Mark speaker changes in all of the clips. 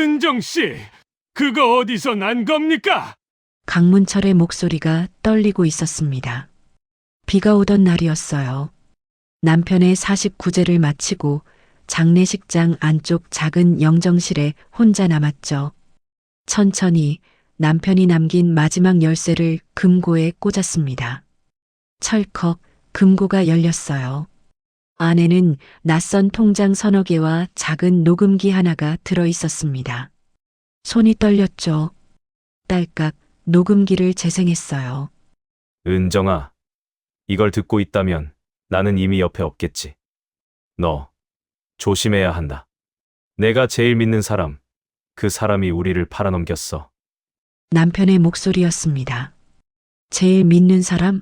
Speaker 1: 은정 씨, 그거 어디서 난 겁니까?
Speaker 2: 강문철의 목소리가 떨리고 있었습니다. 비가 오던 날이었어요. 남편의 49제를 마치고 장례식장 안쪽 작은 영정실에 혼자 남았죠. 천천히 남편이 남긴 마지막 열쇠를 금고에 꽂았습니다. 철컥 금고가 열렸어요. 안에는 낯선 통장 서너 개와 작은 녹음기 하나가 들어 있었습니다. 손이 떨렸죠. 딸깍 녹음기를 재생했어요.
Speaker 3: 은정아, 이걸 듣고 있다면 나는 이미 옆에 없겠지. 너, 조심해야 한다. 내가 제일 믿는 사람, 그 사람이 우리를 팔아넘겼어.
Speaker 2: 남편의 목소리였습니다. 제일 믿는 사람?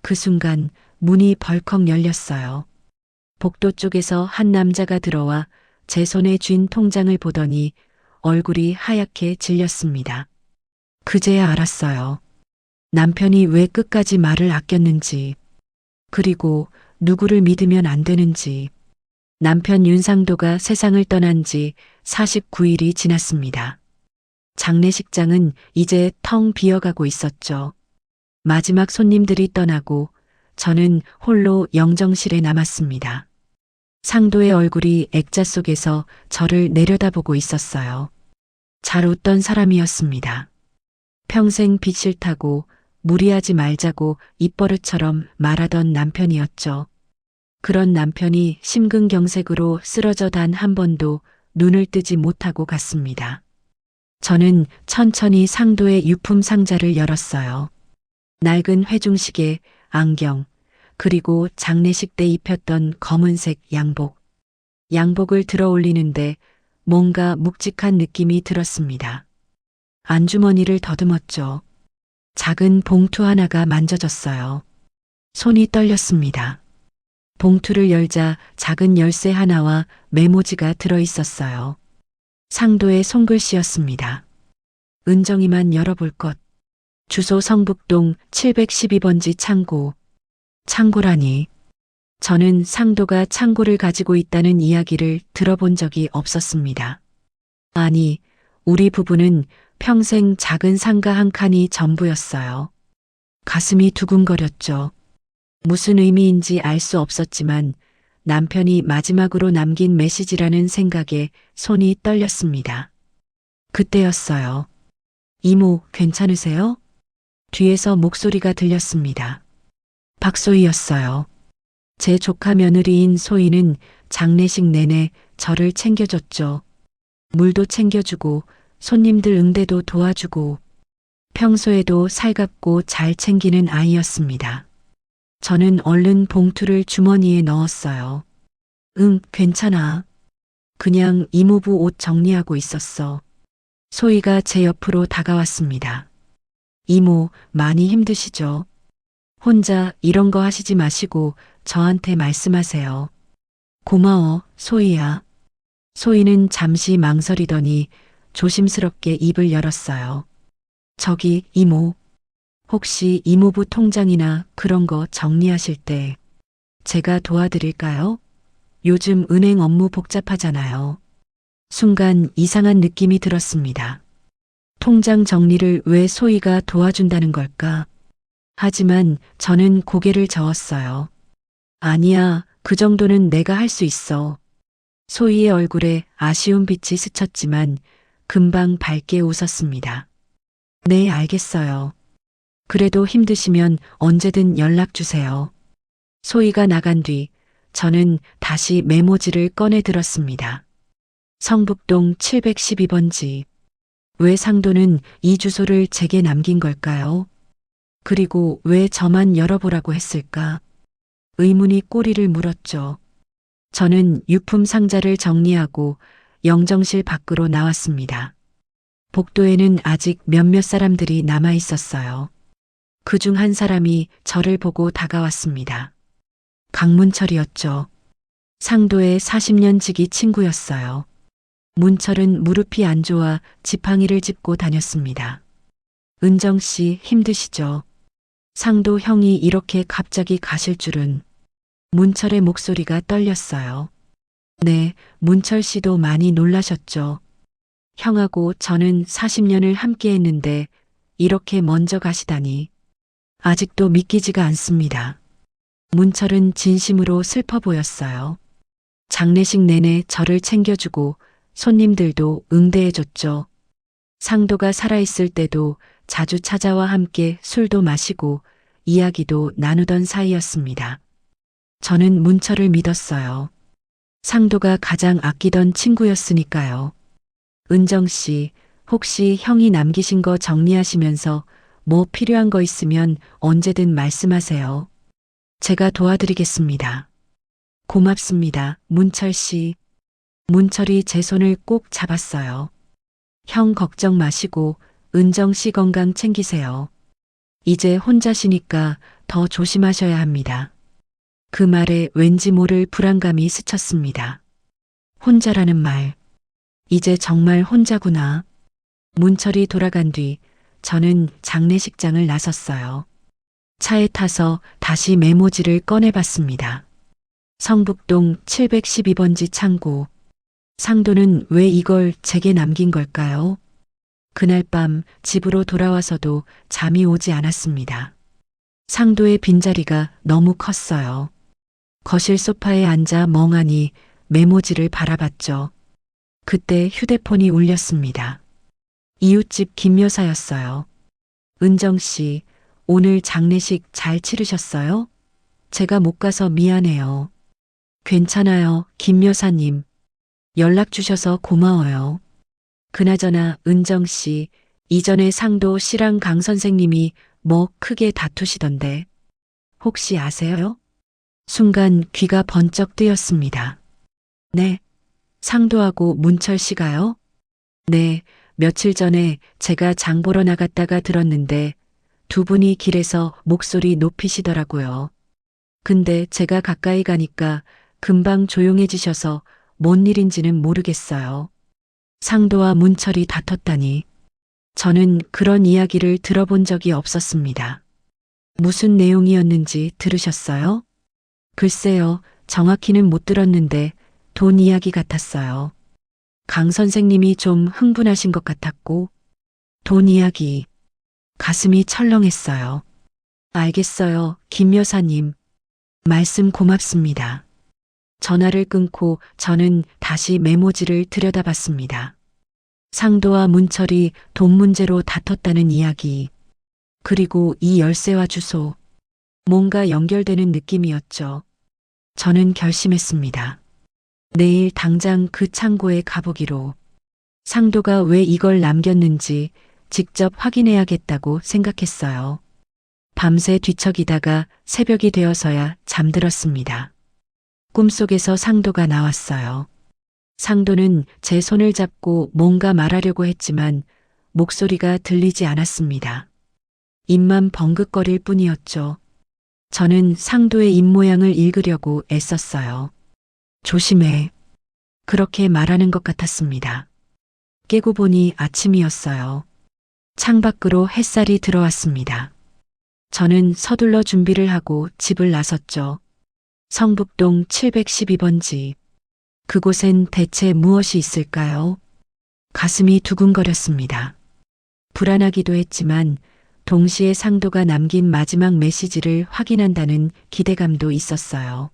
Speaker 2: 그 순간 문이 벌컥 열렸어요. 복도 쪽에서 한 남자가 들어와 제 손에 쥔 통장을 보더니 얼굴이 하얗게 질렸습니다. 그제야 알았어요. 남편이 왜 끝까지 말을 아꼈는지, 그리고 누구를 믿으면 안 되는지. 남편 윤상도가 세상을 떠난 지 49일이 지났습니다. 장례식장은 이제 텅 비어가고 있었죠. 마지막 손님들이 떠나고 저는 홀로 영정실에 남았습니다. 상도의 얼굴이 액자 속에서 저를 내려다보고 있었어요. 잘 웃던 사람이었습니다. 평생 빚 싫다고 무리하지 말자고 입버릇처럼 말하던 남편이었죠. 그런 남편이 심근경색으로 쓰러져 단 한 번도 눈을 뜨지 못하고 갔습니다. 저는 천천히 상도의 유품 상자를 열었어요. 낡은 회중시계, 안경, 그리고 장례식 때 입혔던 검은색 양복. 양복을 들어 올리는데 뭔가 묵직한 느낌이 들었습니다. 안주머니를 더듬었죠. 작은 봉투 하나가 만져졌어요. 손이 떨렸습니다. 봉투를 열자 작은 열쇠 하나와 메모지가 들어 있었어요. 상도의 손글씨였습니다. 은정이만 열어볼 것. 주소 성북동 712번지 창고. 창고라니. 저는 상도가 창고를 가지고 있다는 이야기를 들어본 적이 없었습니다. 아니, 우리 부부는 평생 작은 상가 한 칸이 전부였어요. 가슴이 두근거렸죠. 무슨 의미인지 알 수 없었지만 남편이 마지막으로 남긴 메시지라는 생각에 손이 떨렸습니다. 그때였어요. 이모, 괜찮으세요? 뒤에서 목소리가 들렸습니다. 박소희였어요. 제 조카 며느리인 소희는 장례식 내내 저를 챙겨줬죠. 물도 챙겨주고 손님들 응대도 도와주고 평소에도 살갑고 잘 챙기는 아이였습니다. 저는 얼른 봉투를 주머니에 넣었어요. 응, 괜찮아. 그냥 이모부 옷 정리하고 있었어. 소희가 제 옆으로 다가왔습니다. 이모, 많이 힘드시죠? 혼자 이런 거 하시지 마시고 저한테 말씀하세요. 고마워, 소희야. 소희는 잠시 망설이더니 조심스럽게 입을 열었어요. 저기, 이모. 혹시 이모부 통장이나 그런 거 정리하실 때 제가 도와드릴까요? 요즘 은행 업무 복잡하잖아요. 순간 이상한 느낌이 들었습니다. 통장 정리를 왜 소희가 도와준다는 걸까? 하지만 저는 고개를 저었어요. 아니야, 그 정도는 내가 할 수 있어. 소희의 얼굴에 아쉬운 빛이 스쳤지만 금방 밝게 웃었습니다. 네, 알겠어요. 그래도 힘드시면 언제든 연락 주세요. 소희가 나간 뒤 저는 다시 메모지를 꺼내 들었습니다. 성북동 712번지. 왜 상도는 이 주소를 제게 남긴 걸까요? 그리고 왜 저만 열어보라고 했을까? 의문이 꼬리를 물었죠. 저는 유품 상자를 정리하고 영정실 밖으로 나왔습니다. 복도에는 아직 몇몇 사람들이 남아 있었어요. 그중 한 사람이 저를 보고 다가왔습니다. 강문철이었죠. 상도의 40년 지기 친구였어요. 문철은 무릎이 안 좋아 지팡이를 짚고 다녔습니다. 은정 씨 힘드시죠? 상도 형이 이렇게 갑자기 가실 줄은. 문철의 목소리가 떨렸어요. 네, 문철 씨도 많이 놀라셨죠. 형하고 저는 40년을 함께 했는데 이렇게 먼저 가시다니. 아직도 믿기지가 않습니다. 문철은 진심으로 슬퍼 보였어요. 장례식 내내 저를 챙겨주고 손님들도 응대해줬죠. 상도가 살아있을 때도 자주 찾아와 함께 술도 마시고 이야기도 나누던 사이였습니다. 저는 문철을 믿었어요. 상도가 가장 아끼던 친구였으니까요. 은정 씨, 혹시 형이 남기신 거 정리하시면서 뭐 필요한 거 있으면 언제든 말씀하세요. 제가 도와드리겠습니다. 고맙습니다, 문철 씨. 문철이 제 손을 꼭 잡았어요. 형 걱정 마시고 은정 씨 건강 챙기세요. 이제 혼자시니까 더 조심하셔야 합니다. 그 말에 왠지 모를 불안감이 스쳤습니다. 혼자라는 말. 이제 정말 혼자구나. 문철이 돌아간 뒤 저는 장례식장을 나섰어요. 차에 타서 다시 메모지를 꺼내봤습니다. 성북동 712번지 창고. 상도는 왜 이걸 제게 남긴 걸까요? 그날 밤 집으로 돌아와서도 잠이 오지 않았습니다. 상도의 빈자리가 너무 컸어요. 거실 소파에 앉아 멍하니 메모지를 바라봤죠. 그때 휴대폰이 울렸습니다. 이웃집 김 여사였어요. 은정 씨, 오늘 장례식 잘 치르셨어요? 제가 못 가서 미안해요. 괜찮아요, 김 여사님. 연락 주셔서 고마워요. 그나저나 은정 씨, 이전에 상도 씨랑 강 선생님이 뭐 크게 다투시던데 혹시 아세요? 순간 귀가 번쩍 뜨였습니다. 네, 상도하고 문철 씨가요? 네, 며칠 전에 제가 장 보러 나갔다가 들었는데 두 분이 길에서 목소리 높이시더라고요. 근데 제가 가까이 가니까 금방 조용해지셔서 뭔 일인지는 모르겠어요. 상도와 문철이 다퉜다니. 저는 그런 이야기를 들어본 적이 없었습니다. 무슨 내용이었는지 들으셨어요? 글쎄요, 정확히는 못 들었는데 돈 이야기 같았어요. 강 선생님이 좀 흥분하신 것 같았고, 돈 이야기. 가슴이 철렁했어요. 알겠어요, 김 여사님. 말씀 고맙습니다. 전화를 끊고 저는 다시 메모지를 들여다봤습니다. 상도와 문철이 돈 문제로 다퉜다는 이야기. 그리고 이 열쇠와 주소. 뭔가 연결되는 느낌이었죠. 저는 결심했습니다. 내일 당장 그 창고에 가보기로. 상도가 왜 이걸 남겼는지 직접 확인해야겠다고 생각했어요. 밤새 뒤척이다가 새벽이 되어서야 잠들었습니다. 꿈속에서 상도가 나왔어요. 상도는 제 손을 잡고 뭔가 말하려고 했지만 목소리가 들리지 않았습니다. 입만 벙긋거릴 뿐이었죠. 저는 상도의 입모양을 읽으려고 애썼어요. 조심해. 그렇게 말하는 것 같았습니다. 깨고 보니 아침이었어요. 창밖으로 햇살이 들어왔습니다. 저는 서둘러 준비를 하고 집을 나섰죠. 성북동 712번지. 그곳엔 대체 무엇이 있을까요? 가슴이 두근거렸습니다. 불안하기도 했지만 동시에 상도가 남긴 마지막 메시지를 확인한다는 기대감도 있었어요.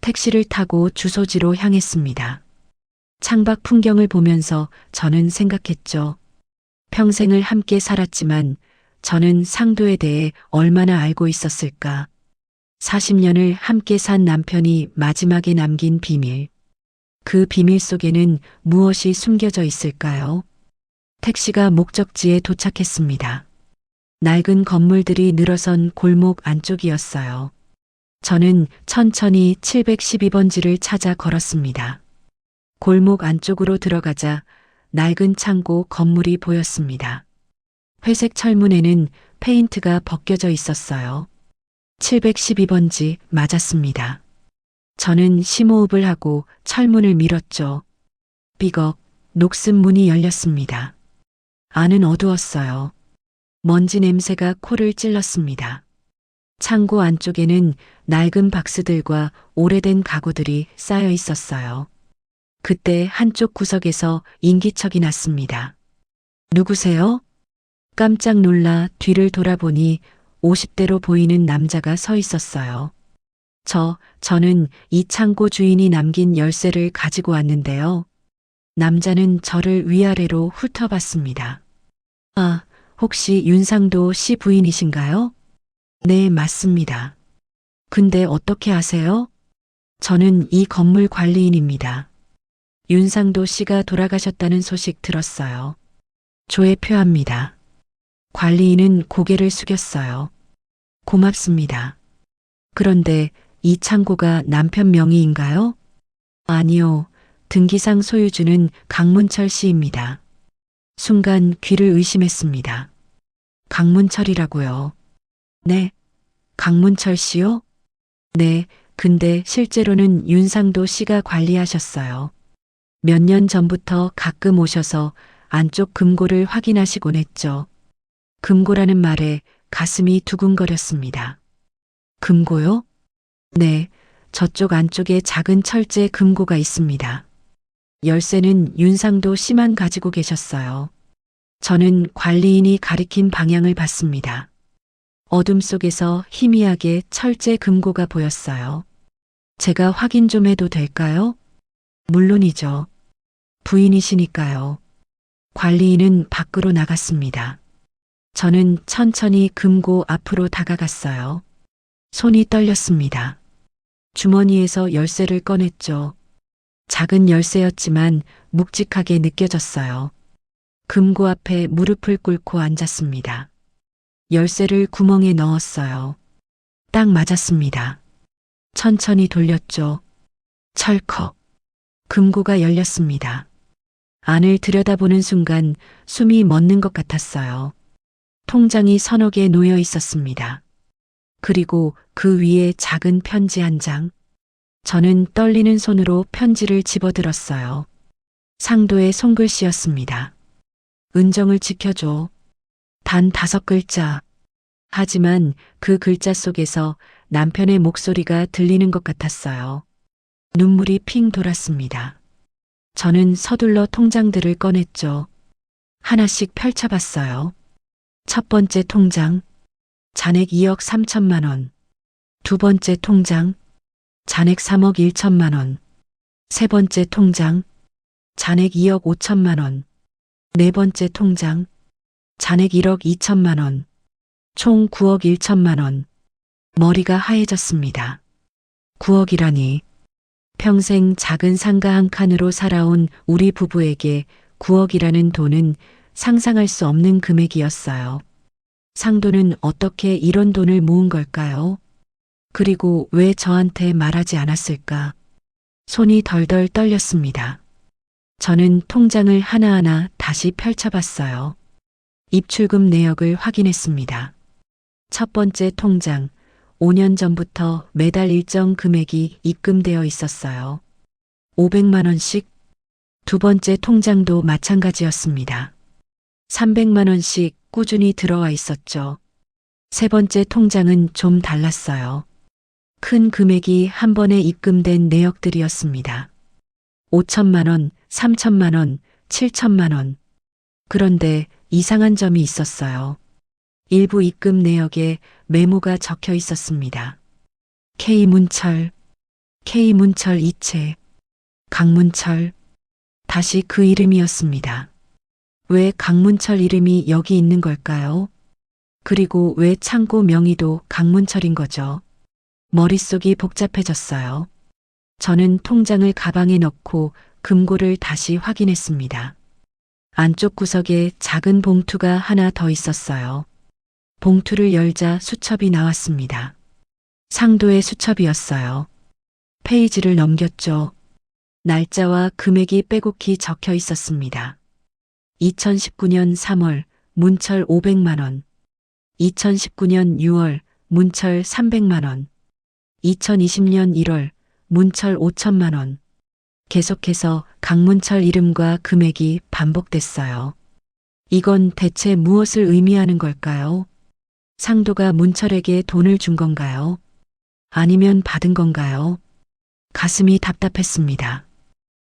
Speaker 2: 택시를 타고 주소지로 향했습니다. 창밖 풍경을 보면서 저는 생각했죠. 평생을 함께 살았지만 저는 상도에 대해 얼마나 알고 있었을까. 40년을 함께 산 남편이 마지막에 남긴 비밀. 그 비밀 속에는 무엇이 숨겨져 있을까요? 택시가 목적지에 도착했습니다. 낡은 건물들이 늘어선 골목 안쪽이었어요. 저는 천천히 712번지를 찾아 걸었습니다. 골목 안쪽으로 들어가자 낡은 창고 건물이 보였습니다. 회색 철문에는 페인트가 벗겨져 있었어요. 712번지 맞았습니다. 저는 심호흡을 하고 철문을 밀었죠. 삐걱, 녹슨 문이 열렸습니다. 안은 어두웠어요. 먼지 냄새가 코를 찔렀습니다. 창고 안쪽에는 낡은 박스들과 오래된 가구들이 쌓여 있었어요. 그때 한쪽 구석에서 인기척이 났습니다. 누구세요? 깜짝 놀라 뒤를 돌아보니 50대로 보이는 남자가 서 있었어요. 저는 이 창고 주인이 남긴 열쇠를 가지고 왔는데요. 남자는 저를 위아래로 훑어봤습니다. 아, 혹시 윤상도 씨 부인이신가요? 네, 맞습니다. 근데 어떻게 아세요? 저는 이 건물 관리인입니다. 윤상도 씨가 돌아가셨다는 소식 들었어요. 조에 표합니다. 관리인은 고개를 숙였어요. 고맙습니다. 그런데 이 창고가 남편 명의인가요? 아니요. 등기상 소유주는 강문철 씨입니다. 순간 귀를 의심했습니다. 강문철이라고요. 네. 강문철 씨요? 네. 근데 실제로는 윤상도 씨가 관리하셨어요. 몇 년 전부터 가끔 오셔서 안쪽 금고를 확인하시곤 했죠. 금고라는 말에 가슴이 두근거렸습니다. 금고요? 네, 저쪽 안쪽에 작은 철제 금고가 있습니다. 열쇠는 윤상도 씨만 가지고 계셨어요. 저는 관리인이 가리킨 방향을 봤습니다. 어둠 속에서 희미하게 철제 금고가 보였어요. 제가 확인 좀 해도 될까요? 물론이죠. 부인이시니까요. 관리인은 밖으로 나갔습니다. 저는 천천히 금고 앞으로 다가갔어요. 손이 떨렸습니다. 주머니에서 열쇠를 꺼냈죠. 작은 열쇠였지만 묵직하게 느껴졌어요. 금고 앞에 무릎을 꿇고 앉았습니다. 열쇠를 구멍에 넣었어요. 딱 맞았습니다. 천천히 돌렸죠. 철컥. 금고가 열렸습니다. 안을 들여다보는 순간 숨이 멎는 것 같았어요. 통장이 서너 개 놓여 있었습니다. 그리고 그 위에 작은 편지 한 장. 저는 떨리는 손으로 편지를 집어들었어요. 상도의 손글씨였습니다. 은정을 지켜줘. 단 5글자. 하지만 그 글자 속에서 남편의 목소리가 들리는 것 같았어요. 눈물이 핑 돌았습니다. 저는 서둘러 통장들을 꺼냈죠. 하나씩 펼쳐봤어요. 첫 번째 통장, 잔액 2억 3천만 원. 두 번째 통장, 잔액 3억 1천만 원. 세 번째 통장, 잔액 2억 5천만 원. 네 번째 통장, 잔액 1억 2천만 원. 총 9억 1천만 원. 머리가 하얘졌습니다. 9억이라니. 평생 작은 상가 한 칸으로 살아온 우리 부부에게 9억이라는 돈은 상상할 수 없는 금액이었어요. 상도는 어떻게 이런 돈을 모은 걸까요? 그리고 왜 저한테 말하지 않았을까? 손이 덜덜 떨렸습니다. 저는 통장을 하나하나 다시 펼쳐봤어요. 입출금 내역을 확인했습니다. 첫 번째 통장, 5년 전부터 매달 일정 금액이 입금되어 있었어요. 500만 원씩. 두 번째 통장도 마찬가지였습니다. 300만 원씩 꾸준히 들어와 있었죠. 세 번째 통장은 좀 달랐어요. 큰 금액이 한 번에 입금된 내역들이었습니다. 5천만 원, 3천만 원, 7천만 원. 그런데 이상한 점이 있었어요. 일부 입금 내역에 메모가 적혀 있었습니다. K문철, K문철 이체, 강문철. 다시 그 이름이었습니다. 왜 강문철 이름이 여기 있는 걸까요? 그리고 왜 창고 명의도 강문철인 거죠? 머릿속이 복잡해졌어요. 저는 통장을 가방에 넣고 금고를 다시 확인했습니다. 안쪽 구석에 작은 봉투가 하나 더 있었어요. 봉투를 열자 수첩이 나왔습니다. 상도의 수첩이었어요. 페이지를 넘겼죠. 날짜와 금액이 빼곡히 적혀 있었습니다. 2019년 3월 문철 500만 원. 2019년 6월 문철 300만 원. 2020년 1월 문철 5천만 원. 계속해서 강문철 이름과 금액이 반복됐어요. 이건 대체 무엇을 의미하는 걸까요? 상도가 문철에게 돈을 준 건가요? 아니면 받은 건가요? 가슴이 답답했습니다.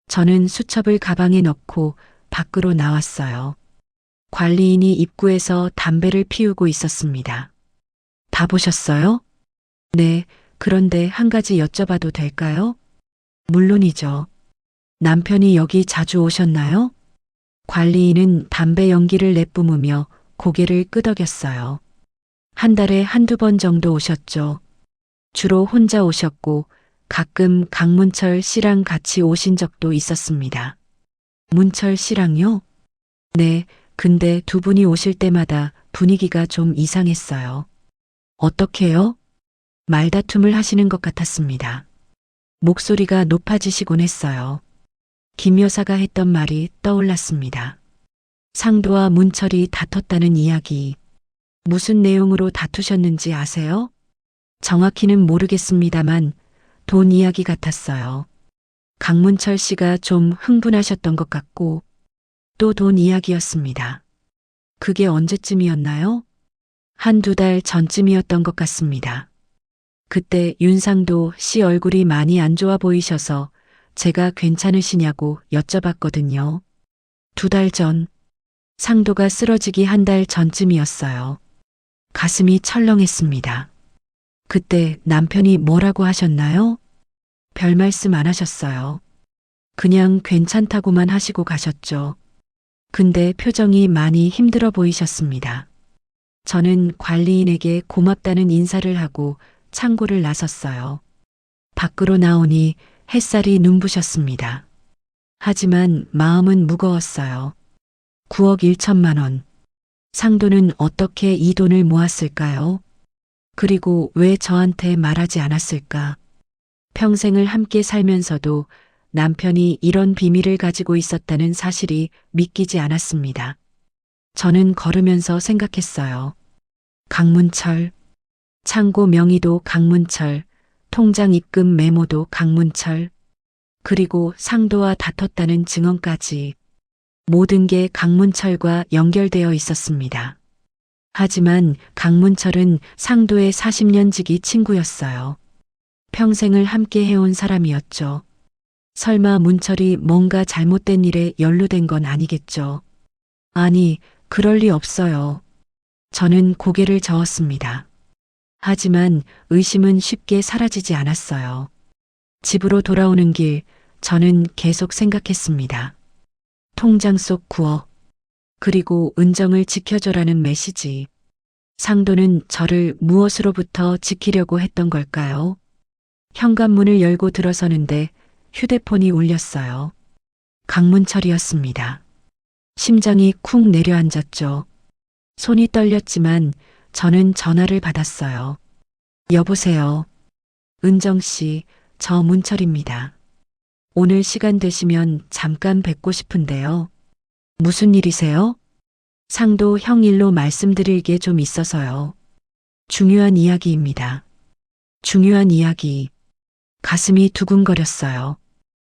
Speaker 2: 저는 수첩을 가방에 넣고 밖으로 나왔어요. 관리인이 입구에서 담배를 피우고 있었습니다. 다 보셨어요? 네, 그런데 한 가지 여쭤봐도 될까요? 물론이죠. 남편이 여기 자주 오셨나요? 관리인은 담배 연기를 내뿜으며 고개를 끄덕였어요. 한 달에 한두 번 정도 오셨죠. 주로 혼자 오셨고 가끔 강문철 씨랑 같이 오신 적도 있었습니다. 문철 씨랑요? 네, 근데 두 분이 오실 때마다 분위기가 좀 이상했어요. 어떻게요? 말다툼을 하시는 것 같았습니다. 목소리가 높아지시곤 했어요. 김 여사가 했던 말이 떠올랐습니다. 상도와 문철이 다퉜다는 이야기. 무슨 내용으로 다투셨는지 아세요? 정확히는 모르겠습니다만 돈 이야기 같았어요. 강문철 씨가 좀 흥분하셨던 것 같고 또 돈 이야기였습니다. 그게 언제쯤이었나요? 한두 달 전쯤이었던 것 같습니다. 그때 윤상도 씨 얼굴이 많이 안 좋아 보이셔서 제가 괜찮으시냐고 여쭤봤거든요. 두 달 전, 상도가 쓰러지기 한 달 전쯤이었어요. 가슴이 철렁했습니다. 그때 남편이 뭐라고 하셨나요? 별 말씀 안 하셨어요. 그냥 괜찮다고만 하시고 가셨죠. 근데 표정이 많이 힘들어 보이셨습니다. 저는 관리인에게 고맙다는 인사를 하고 창고를 나섰어요. 밖으로 나오니 햇살이 눈부셨습니다. 하지만 마음은 무거웠어요. 9억 1천만 원. 상도는 어떻게 이 돈을 모았을까요? 그리고 왜 저한테 말하지 않았을까? 평생을 함께 살면서도 남편이 이런 비밀을 가지고 있었다는 사실이 믿기지 않았습니다. 저는 걸으면서 생각했어요. 강문철, 창고 명의도 강문철, 통장 입금 메모도 강문철, 그리고 상도와 다퉜다는 증언까지 모든 게 강문철과 연결되어 있었습니다. 하지만 강문철은 상도의 40년 지기 친구였어요. 평생을 함께 해온 사람이었죠. 설마 문철이 뭔가 잘못된 일에 연루된 건 아니겠죠. 아니, 그럴 리 없어요. 저는 고개를 저었습니다. 하지만 의심은 쉽게 사라지지 않았어요. 집으로 돌아오는 길, 저는 계속 생각했습니다. 통장 속 9억, 그리고 은정을 지켜줘라는 메시지. 상도는 저를 무엇으로부터 지키려고 했던 걸까요? 현관문을 열고 들어서는데 휴대폰이 울렸어요. 강문철이었습니다. 심장이 쿵 내려앉았죠. 손이 떨렸지만 저는 전화를 받았어요. 여보세요. 은정 씨, 저 문철입니다. 오늘 시간 되시면 잠깐 뵙고 싶은데요. 무슨 일이세요? 상도 형 일로 말씀드릴 게 좀 있어서요. 중요한 이야기입니다. 중요한 이야기. 가슴이 두근거렸어요.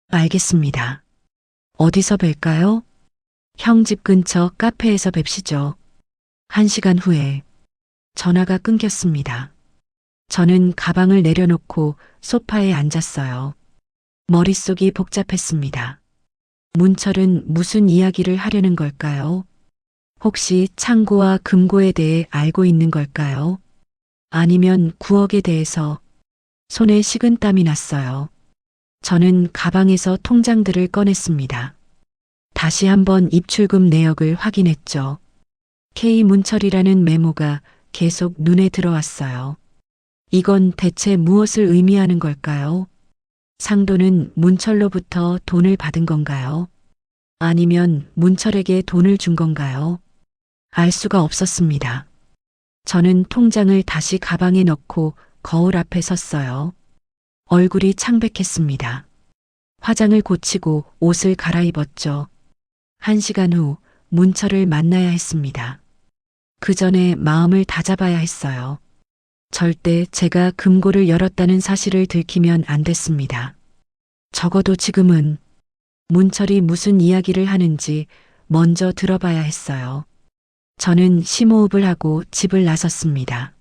Speaker 2: 알겠습니다. 어디서 뵐까요? 형 집 근처 카페에서 뵙시죠. 1시간 후에 전화가 끊겼습니다. 저는 가방을 내려놓고 소파에 앉았어요. 머릿속이 복잡했습니다. 문철은 무슨 이야기를 하려는 걸까요? 혹시 창고와 금고에 대해 알고 있는 걸까요? 아니면 9억에 대해서? 손에 식은땀이 났어요. 저는 가방에서 통장들을 꺼냈습니다. 다시 한번 입출금 내역을 확인했죠. K문철이라는 메모가 계속 눈에 들어왔어요. 이건 대체 무엇을 의미하는 걸까요? 상도는 문철로부터 돈을 받은 건가요? 아니면 문철에게 돈을 준 건가요? 알 수가 없었습니다. 저는 통장을 다시 가방에 넣고 거울 앞에 섰어요. 얼굴이 창백했습니다. 화장을 고치고 옷을 갈아입었죠. 1시간 후 문철을 만나야 했습니다. 그 전에 마음을 다잡아야 했어요. 절대 제가 금고를 열었다는 사실을 들키면 안 됐습니다. 적어도 지금은 문철이 무슨 이야기를 하는지 먼저 들어봐야 했어요. 저는 심호흡을 하고 집을 나섰습니다.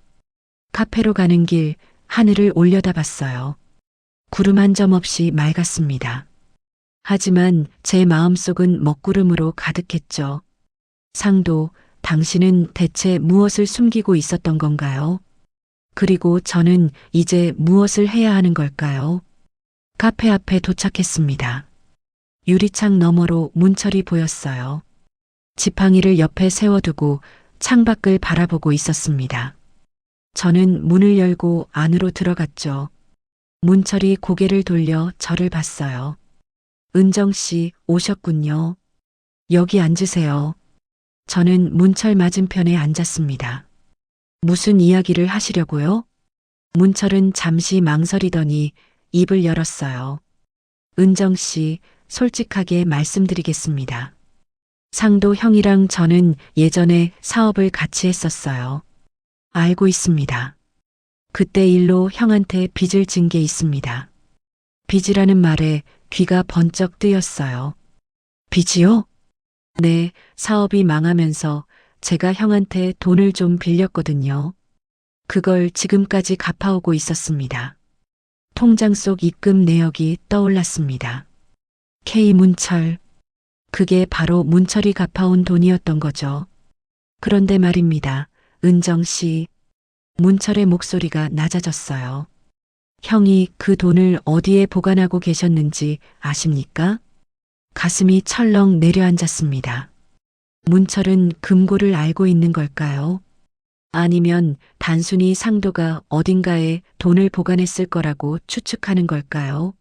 Speaker 2: 카페로 가는 길 하늘을 올려다봤어요. 구름 한 점 없이 맑았습니다. 하지만 제 마음속은 먹구름으로 가득했죠. 상도, 당신은 대체 무엇을 숨기고 있었던 건가요? 그리고 저는 이제 무엇을 해야 하는 걸까요? 카페 앞에 도착했습니다. 유리창 너머로 문철이 보였어요. 지팡이를 옆에 세워두고 창밖을 바라보고 있었습니다. 저는 문을 열고 안으로 들어갔죠. 문철이 고개를 돌려 저를 봤어요. 은정 씨 오셨군요. 여기 앉으세요. 저는 문철 맞은편에 앉았습니다. 무슨 이야기를 하시려고요? 문철은 잠시 망설이더니 입을 열었어요. 은정 씨, 솔직하게 말씀드리겠습니다. 상도 형이랑 저는 예전에 사업을 같이 했었어요. 알고 있습니다. 그때 일로 형한테 빚을 진 게 있습니다. 빚이라는 말에 귀가 번쩍 뜨였어요. 빚이요? 네, 사업이 망하면서 제가 형한테 돈을 좀 빌렸거든요. 그걸 지금까지 갚아오고 있었습니다. 통장 속 입금 내역이 떠올랐습니다. K문철. 그게 바로 문철이 갚아온 돈이었던 거죠. 그런데 말입니다. 은정 씨. 문철의 목소리가 낮아졌어요. 형이 그 돈을 어디에 보관하고 계셨는지 아십니까? 가슴이 철렁 내려앉았습니다. 문철은 금고를 알고 있는 걸까요? 아니면 단순히 상도가 어딘가에 돈을 보관했을 거라고 추측하는 걸까요?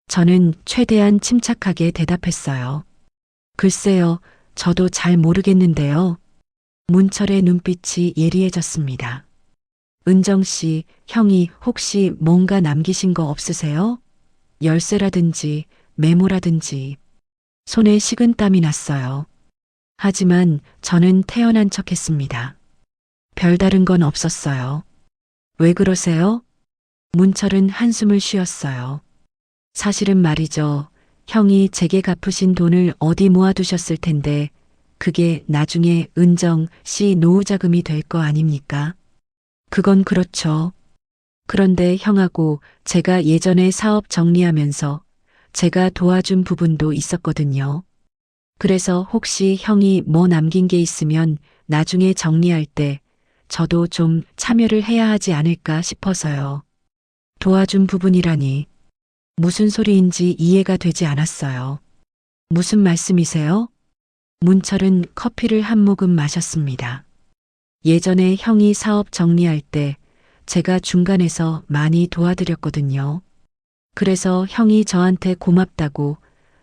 Speaker 2: 저는 최대한 침착하게 대답했어요. 글쎄요, 저도 잘 모르겠는데요. 문철의 눈빛이 예리해졌습니다. 은정 씨, 형이 혹시 뭔가 남기신 거 없으세요? 열쇠라든지 메모라든지. 손에 식은땀이 났어요. 하지만 저는 태연한 척 했습니다. 별다른 건 없었어요. 왜 그러세요? 문철은 한숨을 쉬었어요. 사실은 말이죠. 형이 제게 갚으신 돈을 어디 모아두셨을 텐데 그게 나중에 은정 씨 노후자금이 될 거 아닙니까? 그건 그렇죠. 그런데 형하고 제가 예전에 사업 정리하면서 제가 도와준 부분도 있었거든요. 그래서 혹시 형이 뭐 남긴 게 있으면 나중에 정리할 때 저도 좀 참여를 해야 하지 않을까 싶어서요. 도와준 부분이라니 무슨 소리인지 이해가 되지 않았어요. 무슨 말씀이세요? 문철은 커피를 한 모금 마셨습니다. 예전에 형이 사업 정리할 때 제가 중간에서 많이 도와드렸거든요. 그래서 형이 저한테 고맙다고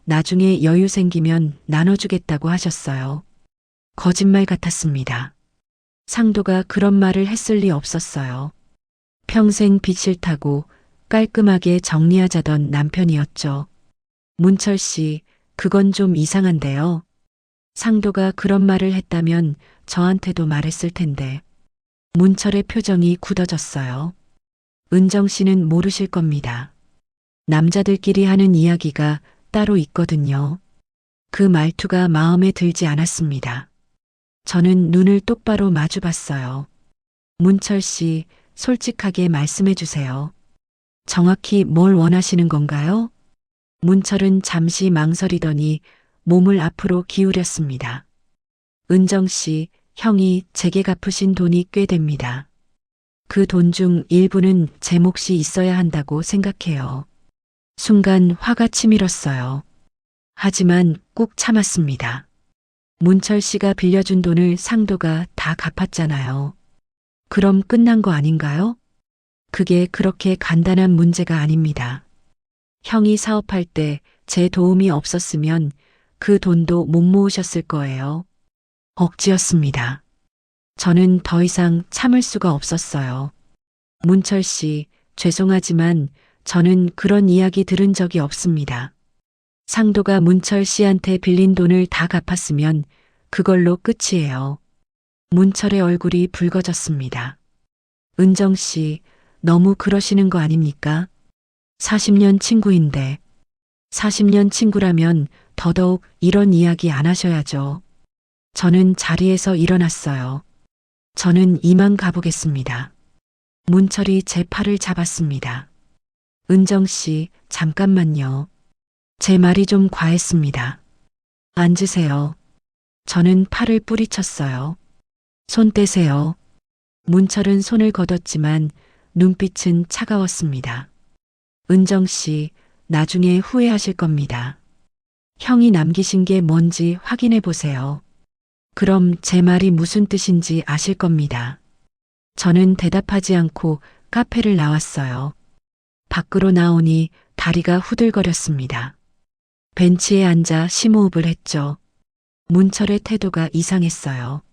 Speaker 2: 나중에 여유 생기면 나눠주겠다고 하셨어요. 거짓말 같았습니다. 상도가 그런 말을 했을 리 없었어요. 평생 빚 싫다고 깔끔하게 정리하자던 남편이었죠. 문철 씨, 그건 좀 이상한데요. 상도가 그런 말을 했다면 저한테도 말했을 텐데. 문철의 표정이 굳어졌어요. 은정 씨는 모르실 겁니다. 남자들끼리 하는 이야기가 따로 있거든요. 그 말투가 마음에 들지 않았습니다. 저는 눈을 똑바로 마주 봤어요. 문철 씨, 솔직하게 말씀해 주세요. 정확히 뭘 원하시는 건가요? 문철은 잠시 망설이더니 몸을 앞으로 기울였습니다. 은정 씨, 형이 제게 갚으신 돈이 꽤 됩니다. 그 돈 중 일부는 제 몫이 있어야 한다고 생각해요. 순간 화가 치밀었어요. 하지만 꾹 참았습니다. 문철 씨가 빌려준 돈을 상도가 다 갚았잖아요. 그럼 끝난 거 아닌가요? 그게 그렇게 간단한 문제가 아닙니다. 형이 사업할 때 제 도움이 없었으면 그 돈도 못 모으셨을 거예요. 억지였습니다. 저는 더 이상 참을 수가 없었어요. 문철 씨, 죄송하지만 저는 그런 이야기 들은 적이 없습니다. 상도가 문철 씨한테 빌린 돈을 다 갚았으면 그걸로 끝이에요. 문철의 얼굴이 붉어졌습니다. 은정 씨, 너무 그러시는 거 아닙니까? 40년 친구인데, 40년 친구라면 더더욱 이런 이야기 안 하셔야죠. 저는 자리에서 일어났어요. 저는 이만 가보겠습니다. 문철이 제 팔을 잡았습니다. 은정 씨, 잠깐만요. 제 말이 좀 과했습니다. 앉으세요. 저는 팔을 뿌리쳤어요. 손 떼세요. 문철은 손을 걷었지만 눈빛은 차가웠습니다. 은정 씨, 나중에 후회하실 겁니다. 형이 남기신 게 뭔지 확인해 보세요. 그럼 제 말이 무슨 뜻인지 아실 겁니다. 저는 대답하지 않고 카페를 나왔어요. 밖으로 나오니 다리가 후들거렸습니다. 벤치에 앉아 심호흡을 했죠. 문철의 태도가 이상했어요.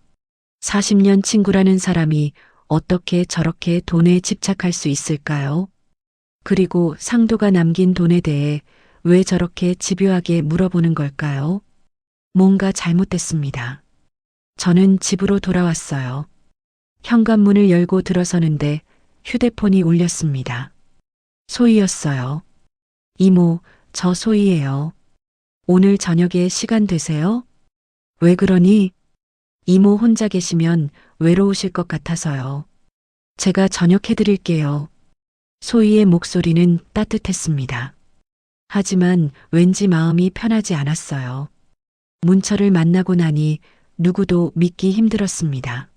Speaker 2: 40년 친구라는 사람이 어떻게 저렇게 돈에 집착할 수 있을까요? 그리고 상도가 남긴 돈에 대해 왜 저렇게 집요하게 물어보는 걸까요? 뭔가 잘못됐습니다. 저는 집으로 돌아왔어요. 현관문을 열고 들어서는데 휴대폰이 울렸습니다. 소희였어요. 이모, 저 소희예요. 오늘 저녁에 시간 되세요? 왜 그러니? 이모 혼자 계시면 외로우실 것 같아서요. 제가 저녁 해드릴게요. 소희의 목소리는 따뜻했습니다. 하지만 왠지 마음이 편하지 않았어요. 문철을 만나고 나니 누구도 믿기 힘들었습니다.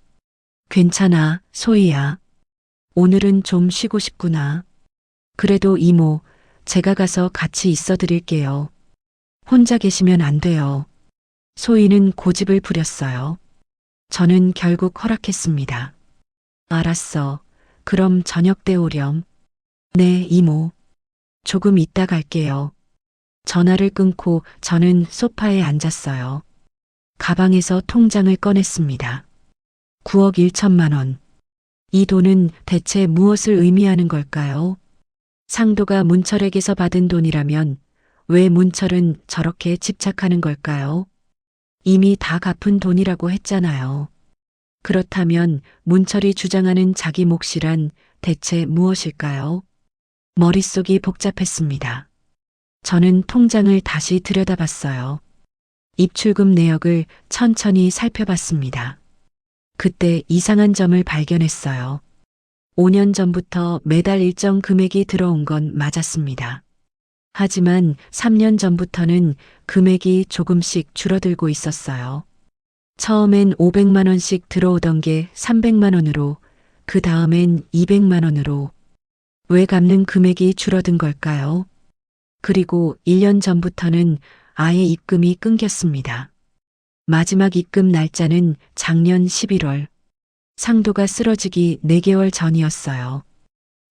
Speaker 2: 괜찮아, 소희야. 오늘은 좀 쉬고 싶구나. 그래도 이모, 제가 가서 같이 있어 드릴게요. 혼자 계시면 안 돼요. 소희는 고집을 부렸어요. 저는 결국 허락했습니다. 알았어. 그럼 저녁 때 오렴. 네, 이모. 조금 이따 갈게요. 전화를 끊고 저는 소파에 앉았어요. 가방에서 통장을 꺼냈습니다. 9억 1천만 원. 이 돈은 대체 무엇을 의미하는 걸까요? 상도가 문철에게서 받은 돈이라면 왜 문철은 저렇게 집착하는 걸까요? 이미 다 갚은 돈이라고 했잖아요. 그렇다면 문철이 주장하는 자기 몫이란 대체 무엇일까요? 머릿속이 복잡했습니다. 저는 통장을 다시 들여다봤어요. 입출금 내역을 천천히 살펴봤습니다. 그때 이상한 점을 발견했어요. 5년 전부터 매달 일정 금액이 들어온 건 맞았습니다. 하지만 3년 전부터는 금액이 조금씩 줄어들고 있었어요. 처음엔 500만 원씩 들어오던 게 300만 원으로, 그 다음엔 200만 원으로. 왜 갚는 금액이 줄어든 걸까요? 그리고 1년 전부터는 아예 입금이 끊겼습니다. 마지막 입금 날짜는 작년 11월. 상도가 쓰러지기 4개월 전이었어요.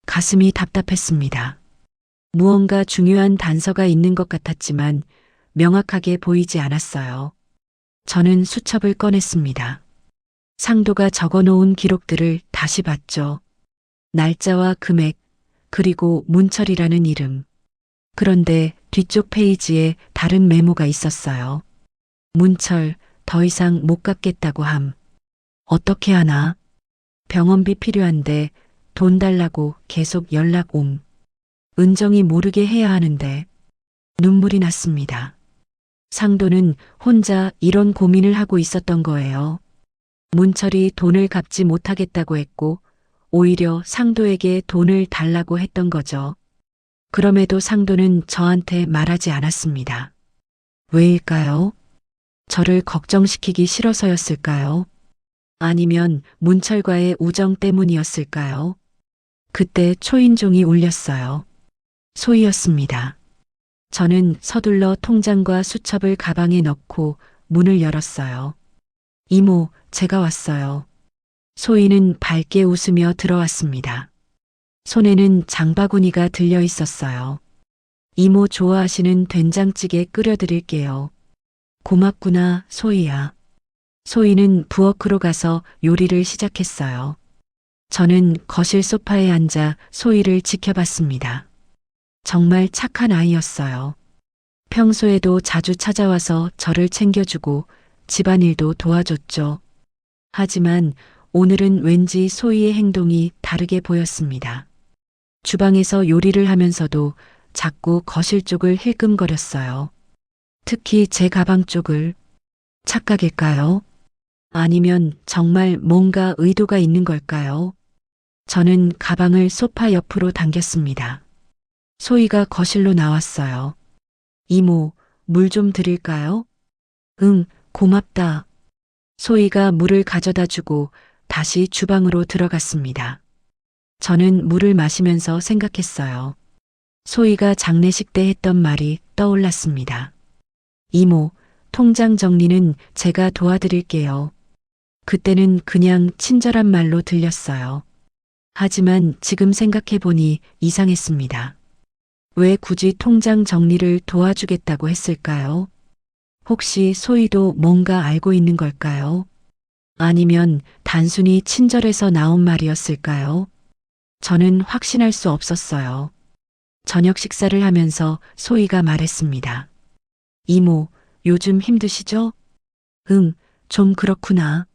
Speaker 2: 가슴이 답답했습니다. 무언가 중요한 단서가 있는 것 같았지만 명확하게 보이지 않았어요. 저는 수첩을 꺼냈습니다. 상도가 적어놓은 기록들을 다시 봤죠. 날짜와 금액, 그리고 문철이라는 이름. 그런데 뒤쪽 페이지에 다른 메모가 있었어요. 문철, 더 이상 못 갚겠다고 함. 어떻게 하나? 병원비 필요한데 돈 달라고 계속 연락 옴. 은정이 모르게 해야 하는데. 눈물이 났습니다. 상도는 혼자 이런 고민을 하고 있었던 거예요. 문철이 돈을 갚지 못하겠다고 했고 오히려 상도에게 돈을 달라고 했던 거죠. 그럼에도 상도는 저한테 말하지 않았습니다. 왜일까요? 저를 걱정시키기 싫어서였을까요? 아니면 문철과의 우정 때문이었을까요? 그때 초인종이 울렸어요. 소희였습니다. 저는 서둘러 통장과 수첩을 가방에 넣고 문을 열었어요. 이모, 제가 왔어요. 소희는 밝게 웃으며 들어왔습니다. 손에는 장바구니가 들려 있었어요. 이모 좋아하시는 된장찌개 끓여드릴게요. 고맙구나, 소희야. 소희는 부엌으로 가서 요리를 시작했어요. 저는 거실 소파에 앉아 소희를 지켜봤습니다. 정말 착한 아이였어요. 평소에도 자주 찾아와서 저를 챙겨주고 집안일도 도와줬죠. 하지만 오늘은 왠지 소희의 행동이 다르게 보였습니다. 주방에서 요리를 하면서도 자꾸 거실 쪽을 힐끔거렸어요. 특히 제 가방 쪽을. 착각일까요? 아니면 정말 뭔가 의도가 있는 걸까요? 저는 가방을 소파 옆으로 당겼습니다. 소희가 거실로 나왔어요. 이모, 물 좀 드릴까요? 응, 고맙다. 소희가 물을 가져다 주고 다시 주방으로 들어갔습니다. 저는 물을 마시면서 생각했어요. 소희가 장례식 때 했던 말이 떠올랐습니다. 이모, 통장 정리는 제가 도와드릴게요. 그때는 그냥 친절한 말로 들렸어요. 하지만 지금 생각해보니 이상했습니다. 왜 굳이 통장 정리를 도와주겠다고 했을까요? 혹시 소희도 뭔가 알고 있는 걸까요? 아니면 단순히 친절해서 나온 말이었을까요? 저는 확신할 수 없었어요. 저녁 식사를 하면서 소희가 말했습니다. 이모, 요즘 힘드시죠? 응, 좀 그렇구나.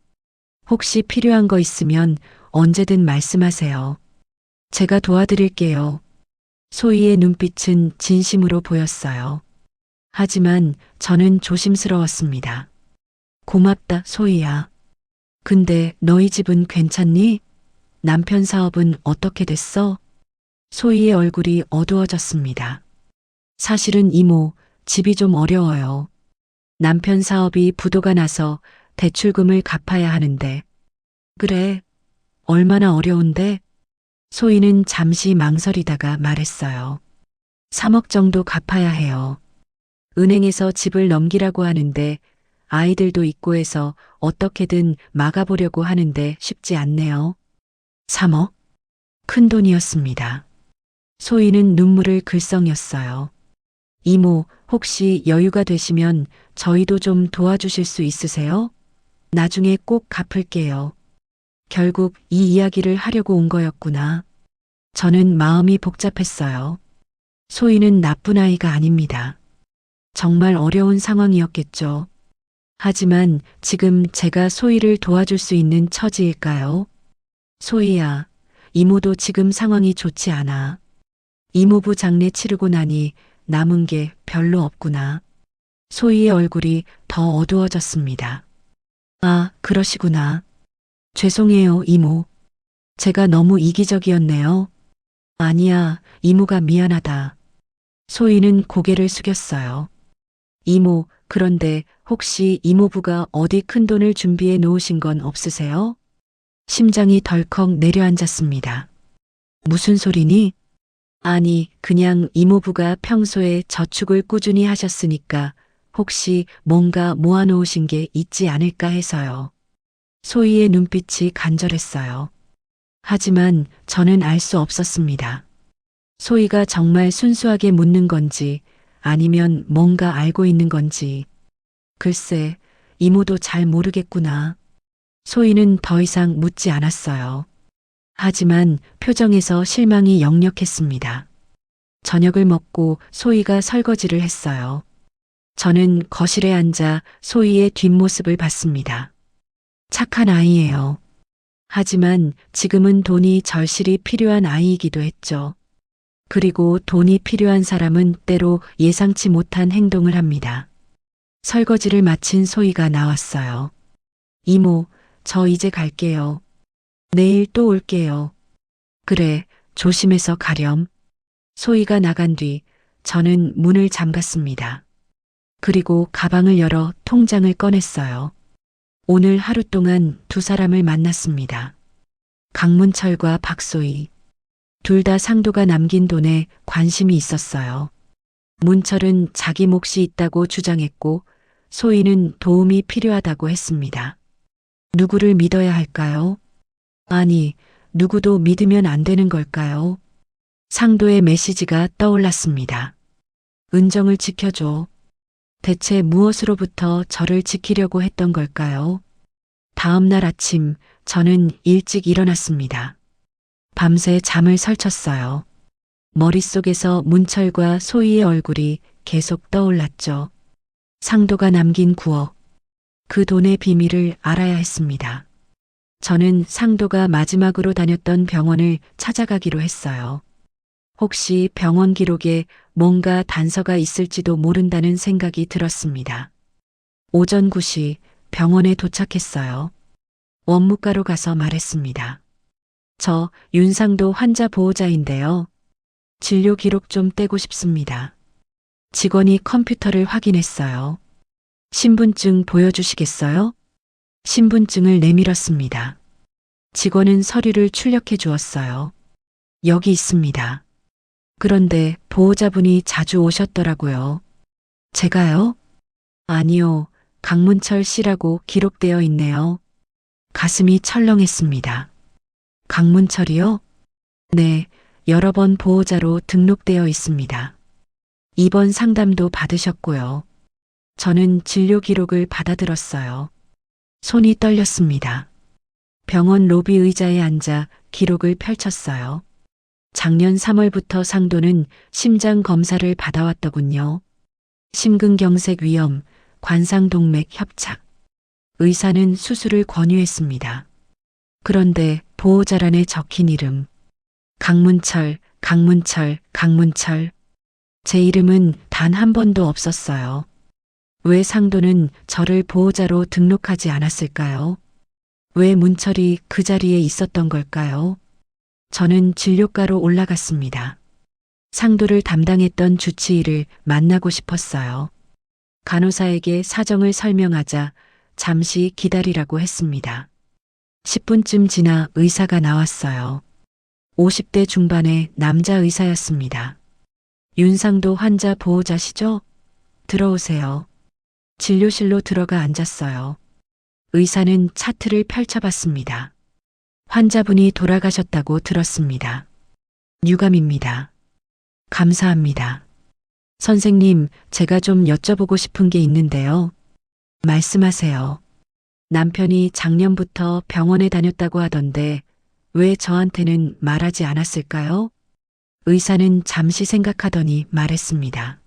Speaker 2: 혹시 필요한 거 있으면 언제든 말씀하세요. 제가 도와드릴게요. 소희의 눈빛은 진심으로 보였어요. 하지만 저는 조심스러웠습니다. 고맙다, 소희야. 근데 너희 집은 괜찮니? 남편 사업은 어떻게 됐어? 소희의 얼굴이 어두워졌습니다. 사실은 이모, 집이 좀 어려워요. 남편 사업이 부도가 나서 대출금을 갚아야 하는데. 그래, 얼마나 어려운데? 소희는 잠시 망설이다가 말했어요. 3억 정도 갚아야 해요. 은행에서 집을 넘기라고 하는데 아이들도 있고 해서 어떻게든 막아보려고 하는데 쉽지 않네요. 3억? 큰 돈이었습니다. 소희는 눈물을 글썽였어요. 이모, 혹시 여유가 되시면 저희도 좀 도와주실 수 있으세요? 나중에 꼭 갚을게요. 결국 이 이야기를 하려고 온 거였구나. 저는 마음이 복잡했어요. 소희는 나쁜 아이가 아닙니다. 정말 어려운 상황이었겠죠. 하지만 지금 제가 소희를 도와줄 수 있는 처지일까요? 소희야, 이모도 지금 상황이 좋지 않아. 이모부 장례 치르고 나니 남은 게 별로 없구나. 소희의 얼굴이 더 어두워졌습니다. 아, 그러시구나. 죄송해요, 이모. 제가 너무 이기적이었네요. 아니야, 이모가 미안하다. 소희는 고개를 숙였어요. 이모, 그런데 혹시 이모부가 어디 큰 돈을 준비해 놓으신 건 없으세요? 심장이 덜컥 내려앉았습니다. 무슨 소리니? 아니, 그냥 이모부가 평소에 저축을 꾸준히 하셨으니까 혹시 뭔가 모아놓으신 게 있지 않을까 해서요. 소희의 눈빛이 간절했어요. 하지만 저는 알 수 없었습니다. 소희가 정말 순수하게 묻는 건지 아니면 뭔가 알고 있는 건지. 글쎄, 이모도 잘 모르겠구나. 소희는 더 이상 묻지 않았어요. 하지만 표정에서 실망이 역력했습니다. 저녁을 먹고 소희가 설거지를 했어요. 저는 거실에 앉아 소희의 뒷모습을 봤습니다. 착한 아이예요. 하지만 지금은 돈이 절실히 필요한 아이이기도 했죠. 그리고 돈이 필요한 사람은 때로 예상치 못한 행동을 합니다. 설거지를 마친 소희가 나왔어요. 이모, 저 이제 갈게요. 내일 또 올게요. 그래, 조심해서 가렴. 소희가 나간 뒤 저는 문을 잠갔습니다. 그리고 가방을 열어 통장을 꺼냈어요. 오늘 하루 동안 두 사람을 만났습니다. 강문철과 박소희. 둘 다 상도가 남긴 돈에 관심이 있었어요. 문철은 자기 몫이 있다고 주장했고 소희는 도움이 필요하다고 했습니다. 누구를 믿어야 할까요? 아니, 누구도 믿으면 안 되는 걸까요? 상도의 메시지가 떠올랐습니다. 은정을 지켜줘. 대체 무엇으로부터 저를 지키려고 했던 걸까요? 다음 날 아침 저는 일찍 일어났습니다. 밤새 잠을 설쳤어요. 머릿속에서 문철과 소희의 얼굴이 계속 떠올랐죠. 상도가 남긴 9억. 그 돈의 비밀을 알아야 했습니다. 저는 상도가 마지막으로 다녔던 병원을 찾아가기로 했어요. 혹시 병원 기록에 뭔가 단서가 있을지도 모른다는 생각이 들었습니다. 오전 9시 병원에 도착했어요. 원무과로 가서 말했습니다. 저 윤상도 환자 보호자인데요. 진료 기록 좀 떼고 싶습니다. 직원이 컴퓨터를 확인했어요. 신분증 보여주시겠어요? 신분증을 내밀었습니다. 직원은 서류를 출력해 주었어요. 여기 있습니다. 그런데 보호자분이 자주 오셨더라고요. 제가요? 아니요. 강문철 씨라고 기록되어 있네요. 가슴이 철렁했습니다. 강문철이요? 네, 여러 번 보호자로 등록되어 있습니다. 입원 상담도 받으셨고요. 저는 진료 기록을 받아들었어요. 손이 떨렸습니다. 병원 로비 의자에 앉아 기록을 펼쳤어요. 작년 3월부터 상도는 심장 검사를 받아왔더군요. 심근경색 위험, 관상동맥 협착. 의사는 수술을 권유했습니다. 그런데 보호자란에 적힌 이름. 강문철, 강문철, 강문철. 제 이름은 단 한 번도 없었어요. 왜 상도는 저를 보호자로 등록하지 않았을까요? 왜 문철이 그 자리에 있었던 걸까요? 저는 진료과로 올라갔습니다. 상도를 담당했던 주치의를 만나고 싶었어요. 간호사에게 사정을 설명하자 잠시 기다리라고 했습니다. 10분쯤 지나 의사가 나왔어요. 50대 중반의 남자 의사였습니다. 윤상도 환자 보호자시죠? 들어오세요. 진료실로 들어가 앉았어요. 의사는 차트를 펼쳐봤습니다. 환자분이 돌아가셨다고 들었습니다. 유감입니다. 감사합니다. 선생님, 제가 좀 여쭤보고 싶은 게 있는데요. 말씀하세요. 남편이 작년부터 병원에 다녔다고 하던데 왜 저한테는 말하지 않았을까요? 의사는 잠시 생각하더니 말했습니다.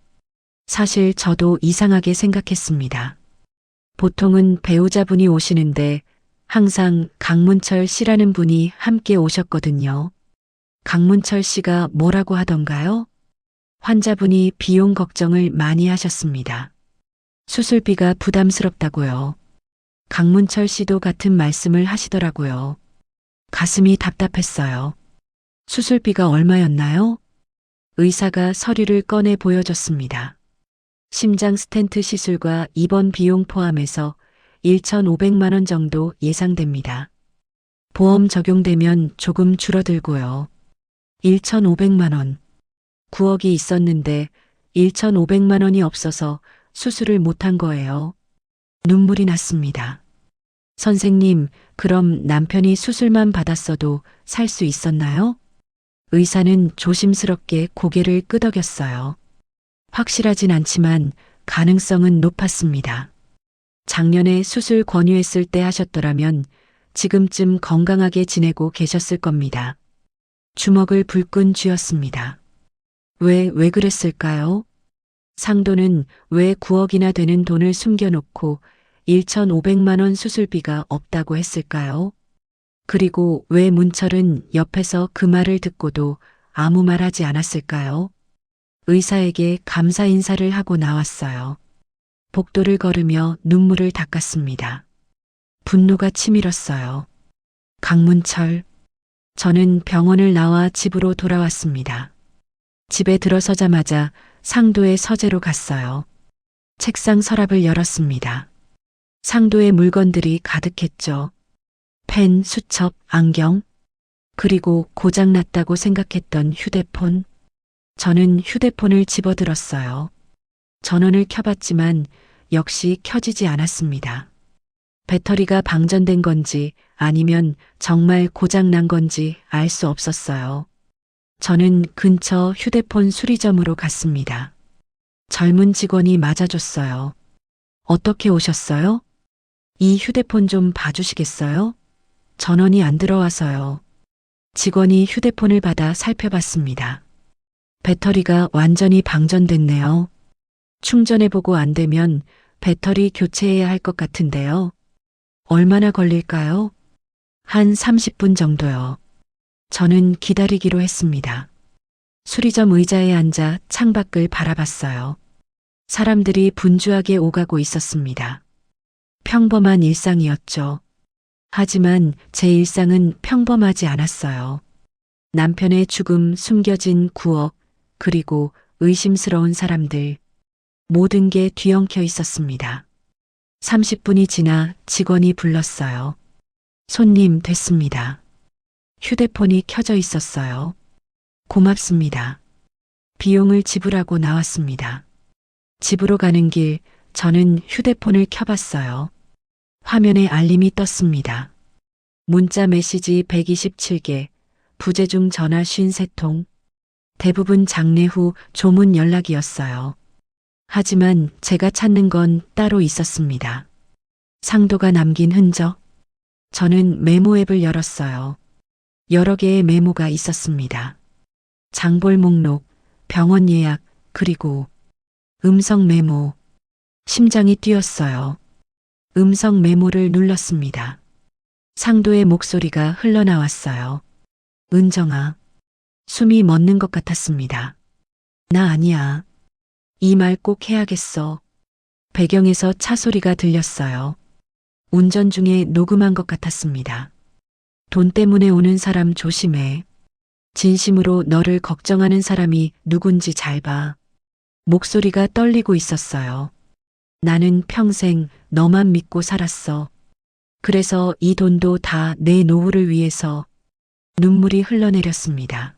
Speaker 2: 사실 저도 이상하게 생각했습니다. 보통은 배우자분이 오시는데 항상 강문철 씨라는 분이 함께 오셨거든요. 강문철 씨가 뭐라고 하던가요? 환자분이 비용 걱정을 많이 하셨습니다. 수술비가 부담스럽다고요. 강문철 씨도 같은 말씀을 하시더라고요. 가슴이 답답했어요. 수술비가 얼마였나요? 의사가 서류를 꺼내 보여줬습니다. 심장 스텐트 시술과 입원 비용 포함해서 1,500만 원 정도 예상됩니다. 보험 적용되면 조금 줄어들고요. 1,500만 원. 9억이 있었는데 1,500만 원이 없어서 수술을 못한 거예요. 눈물이 났습니다. 선생님, 그럼 남편이 수술만 받았어도 살 수 있었나요? 의사는 조심스럽게 고개를 끄덕였어요. 확실하진 않지만 가능성은 높았습니다. 작년에 수술 권유했을 때 하셨더라면 지금쯤 건강하게 지내고 계셨을 겁니다. 주먹을 불끈 쥐었습니다. 왜 그랬을까요? 상도는 왜 9억이나 되는 돈을 숨겨놓고 1,500만 원 수술비가 없다고 했을까요? 그리고 왜 문철은 옆에서 그 말을 듣고도 아무 말 하지 않았을까요? 의사에게 감사 인사를 하고 나왔어요. 복도를 걸으며 눈물을 닦았습니다. 분노가 치밀었어요. 강문철. 저는 병원을 나와 집으로 돌아왔습니다. 집에 들어서자마자 상도의 서재로 갔어요. 책상 서랍을 열었습니다. 상도의 물건들이 가득했죠. 펜, 수첩, 안경, 그리고 고장났다고 생각했던 휴대폰. 저는 휴대폰을 집어들었어요. 전원을 켜봤지만 역시 켜지지 않았습니다. 배터리가 방전된 건지 아니면 정말 고장난 건지 알 수 없었어요. 저는 근처 휴대폰 수리점으로 갔습니다. 젊은 직원이 맞아줬어요. 어떻게 오셨어요? 이 휴대폰 좀 봐주시겠어요? 전원이 안 들어와서요. 직원이 휴대폰을 받아 살펴봤습니다. 배터리가 완전히 방전됐네요. 충전해보고 안 되면 배터리 교체해야 할 것 같은데요. 얼마나 걸릴까요? 한 30분 정도요. 저는 기다리기로 했습니다. 수리점 의자에 앉아 창밖을 바라봤어요. 사람들이 분주하게 오가고 있었습니다. 평범한 일상이었죠. 하지만 제 일상은 평범하지 않았어요. 남편의 죽음, 숨겨진 9억, 그리고 의심스러운 사람들, 모든 게 뒤엉켜 있었습니다. 30분이 지나 직원이 불렀어요. 손님 됐습니다. 휴대폰이 켜져 있었어요. 고맙습니다. 비용을 지불하고 나왔습니다. 집으로 가는 길 저는 휴대폰을 켜봤어요. 화면에 알림이 떴습니다. 문자 메시지 127개, 부재중 전화 53통. 대부분 장례 후 조문 연락이었어요. 하지만 제가 찾는 건 따로 있었습니다. 상도가 남긴 흔적. 저는 메모 앱을 열었어요. 여러 개의 메모가 있었습니다. 장볼 목록, 병원 예약, 그리고 음성 메모. 심장이 뛰었어요. 음성 메모를 눌렀습니다. 상도의 목소리가 흘러나왔어요. 은정아. 숨이 멎는 것 같았습니다. 나 아니야. 이 말 꼭 해야겠어. 배경에서 차 소리가 들렸어요. 운전 중에 녹음한 것 같았습니다. 돈 때문에 오는 사람 조심해. 진심으로 너를 걱정하는 사람이 누군지 잘 봐. 목소리가 떨리고 있었어요. 나는 평생 너만 믿고 살았어. 그래서 이 돈도 다 내 노후를 위해서. 눈물이 흘러내렸습니다.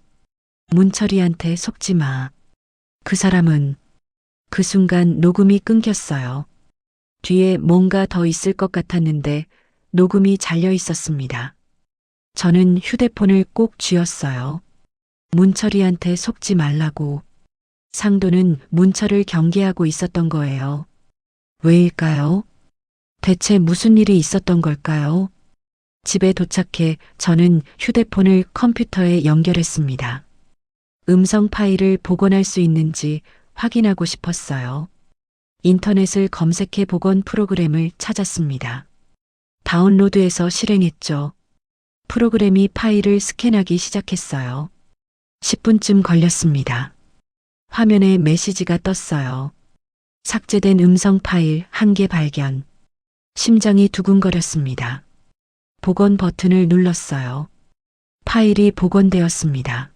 Speaker 2: 문철이한테 속지 마. 그 사람은. 그 순간 녹음이 끊겼어요. 뒤에 뭔가 더 있을 것 같았는데 녹음이 잘려 있었습니다. 저는 휴대폰을 꼭 쥐었어요. 문철이한테 속지 말라고. 상도는 문철을 경계하고 있었던 거예요. 왜일까요? 대체 무슨 일이 있었던 걸까요? 집에 도착해 저는 휴대폰을 컴퓨터에 연결했습니다. 음성 파일을 복원할 수 있는지 확인하고 싶었어요. 인터넷을 검색해 복원 프로그램을 찾았습니다. 다운로드해서 실행했죠. 프로그램이 파일을 스캔하기 시작했어요. 10분쯤 걸렸습니다. 화면에 메시지가 떴어요. 삭제된 음성 파일 1개 발견. 심장이 두근거렸습니다. 복원 버튼을 눌렀어요. 파일이 복원되었습니다.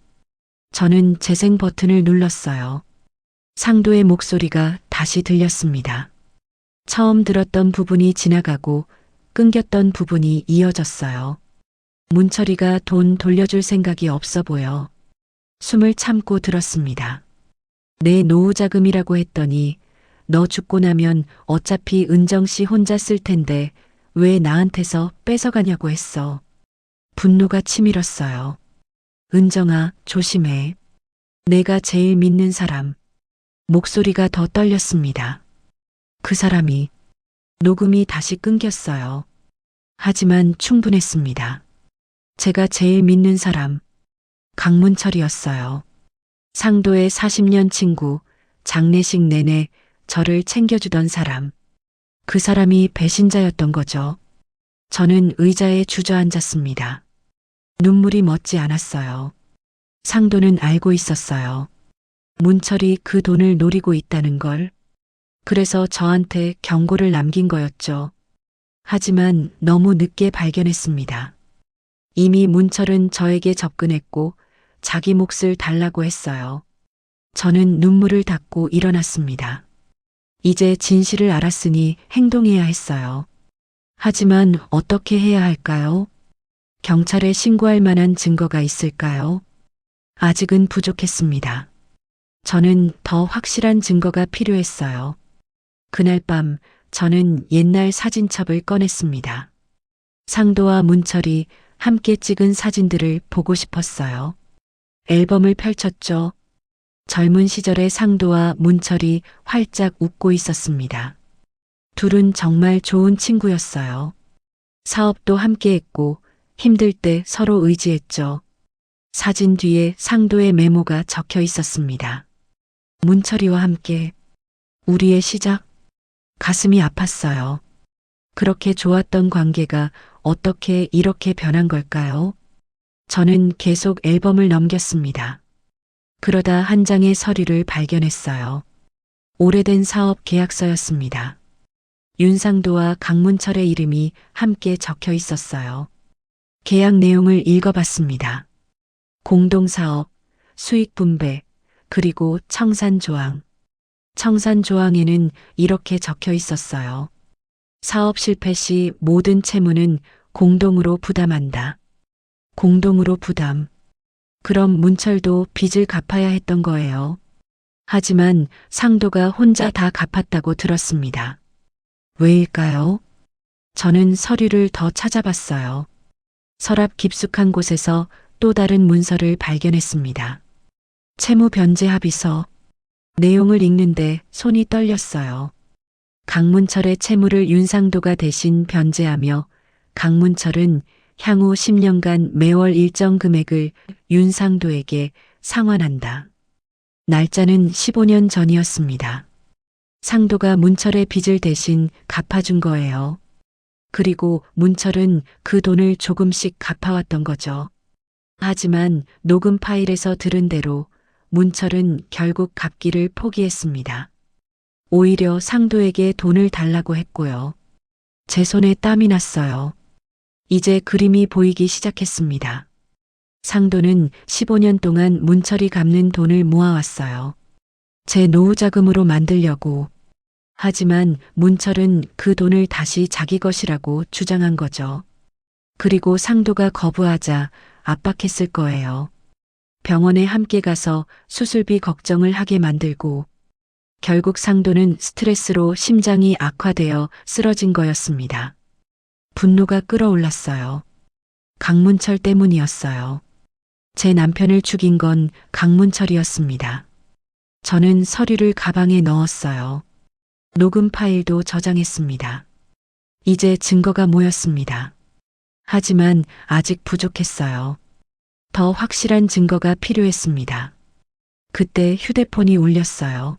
Speaker 2: 저는 재생 버튼을 눌렀어요. 상도의 목소리가 다시 들렸습니다. 처음 들었던 부분이 지나가고 끊겼던 부분이 이어졌어요. 문철이가 돈 돌려줄 생각이 없어 보여. 숨을 참고 들었습니다. 내 노후 자금이라고 했더니 너 죽고 나면 어차피 은정 씨 혼자 쓸 텐데 왜 나한테서 뺏어가냐고 했어. 분노가 치밀었어요. 은정아, 조심해. 내가 제일 믿는 사람. 목소리가 더 떨렸습니다. 그 사람이. 녹음이 다시 끊겼어요. 하지만 충분했습니다. 제가 제일 믿는 사람. 강문철이었어요. 상도의 40년 친구, 장례식 내내 저를 챙겨주던 사람. 그 사람이 배신자였던 거죠. 저는 의자에 주저앉았습니다. 눈물이 멎지 않았어요. 상도는 알고 있었어요. 문철이 그 돈을 노리고 있다는 걸. 그래서 저한테 경고를 남긴 거였죠. 하지만 너무 늦게 발견했습니다. 이미 문철은 저에게 접근했고 자기 몫을 달라고 했어요. 저는 눈물을 닦고 일어났습니다. 이제 진실을 알았으니 행동해야 했어요. 하지만 어떻게 해야 할까요? 경찰에 신고할 만한 증거가 있을까요? 아직은 부족했습니다. 저는 더 확실한 증거가 필요했어요. 그날 밤 저는 옛날 사진첩을 꺼냈습니다. 상도와 문철이 함께 찍은 사진들을 보고 싶었어요. 앨범을 펼쳤죠. 젊은 시절의 상도와 문철이 활짝 웃고 있었습니다. 둘은 정말 좋은 친구였어요. 사업도 함께 했고 힘들 때 서로 의지했죠. 사진 뒤에 상도의 메모가 적혀 있었습니다. 문철이와 함께 우리의 시작. 가슴이 아팠어요. 그렇게 좋았던 관계가 어떻게 이렇게 변한 걸까요? 저는 계속 앨범을 넘겼습니다. 그러다 한 장의 서류를 발견했어요. 오래된 사업 계약서였습니다. 윤상도와 강문철의 이름이 함께 적혀 있었어요. 계약 내용을 읽어봤습니다. 공동사업, 수익 분배, 그리고 청산 조항. 청산 조항에는 이렇게 적혀 있었어요. 사업 실패 시 모든 채무는 공동으로 부담한다. 공동으로 부담. 그럼 문철도 빚을 갚아야 했던 거예요. 하지만 상도가 혼자 다 갚았다고 들었습니다. 왜일까요? 저는 서류를 더 찾아봤어요. 서랍 깊숙한 곳에서 또 다른 문서를 발견했습니다. 채무 변제 합의서. 내용을 읽는데 손이 떨렸어요. 강문철의 채무를 윤상도가 대신 변제하며 강문철은 향후 10년간 매월 일정 금액을 윤상도에게 상환한다. 날짜는 15년 전이었습니다. 상도가 문철의 빚을 대신 갚아준 거예요. 그리고 문철은 그 돈을 조금씩 갚아왔던 거죠. 하지만 녹음 파일에서 들은 대로 문철은 결국 갚기를 포기했습니다. 오히려 상도에게 돈을 달라고 했고요. 제 손에 땀이 났어요. 이제 그림이 보이기 시작했습니다. 상도는 15년 동안 문철이 갚는 돈을 모아왔어요. 제 노후 자금으로 만들려고. 하지만 문철은 그 돈을 다시 자기 것이라고 주장한 거죠. 그리고 상도가 거부하자 압박했을 거예요. 병원에 함께 가서 수술비 걱정을 하게 만들고 결국 상도는 스트레스로 심장이 악화되어 쓰러진 거였습니다. 분노가 끓어올랐어요. 강문철 때문이었어요. 제 남편을 죽인 건 강문철이었습니다. 저는 서류를 가방에 넣었어요. 녹음 파일도 저장했습니다. 이제 증거가 모였습니다. 하지만 아직 부족했어요. 더 확실한 증거가 필요했습니다. 그때 휴대폰이 울렸어요.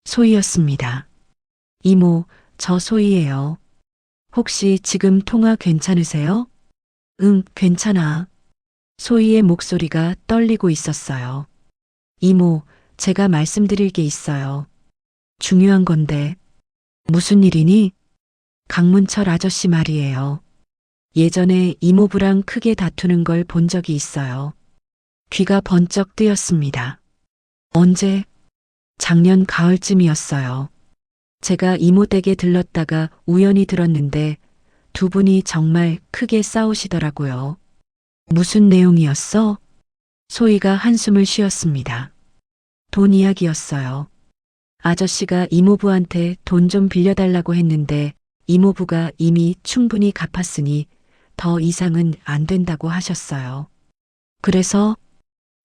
Speaker 2: 소희였습니다. 이모, 저 소희예요. 혹시 지금 통화 괜찮으세요? 응, 괜찮아. 소희의 목소리가 떨리고 있었어요. 이모, 제가 말씀드릴 게 있어요. 중요한 건데. 무슨 일이니? 강문철 아저씨 말이에요. 예전에 이모부랑 크게 다투는 걸 본 적이 있어요. 귀가 번쩍 뜨였습니다. 언제? 작년 가을쯤이었어요. 제가 이모 댁에 들렀다가 우연히 들었는데 두 분이 정말 크게 싸우시더라고요. 무슨 내용이었어? 소희가 한숨을 쉬었습니다. 돈 이야기였어요. 아저씨가 이모부한테 돈 좀 빌려달라고 했는데 이모부가 이미 충분히 갚았으니 더 이상은 안 된다고 하셨어요. 그래서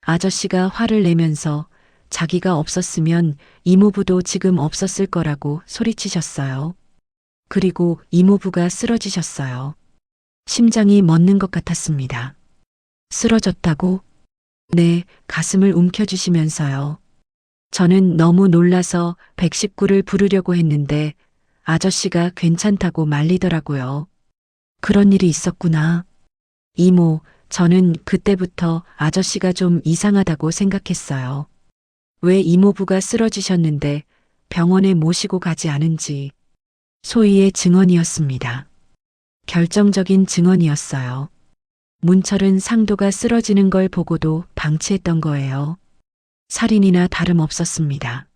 Speaker 2: 아저씨가 화를 내면서 자기가 없었으면 이모부도 지금 없었을 거라고 소리치셨어요. 그리고 이모부가 쓰러지셨어요. 심장이 멎는 것 같았습니다. 쓰러졌다고? 네, 가슴을 움켜쥐시면서요. 저는 너무 놀라서 119를 부르려고 했는데 아저씨가 괜찮다고 말리더라고요. 그런 일이 있었구나. 이모, 저는 그때부터 아저씨가 좀 이상하다고 생각했어요. 왜 이모부가 쓰러지셨는데 병원에 모시고 가지 않은지. 소희의 증언이었습니다. 결정적인 증언이었어요. 문철은 상도가 쓰러지는 걸 보고도 방치했던 거예요. 살인이나 다름없었습니다.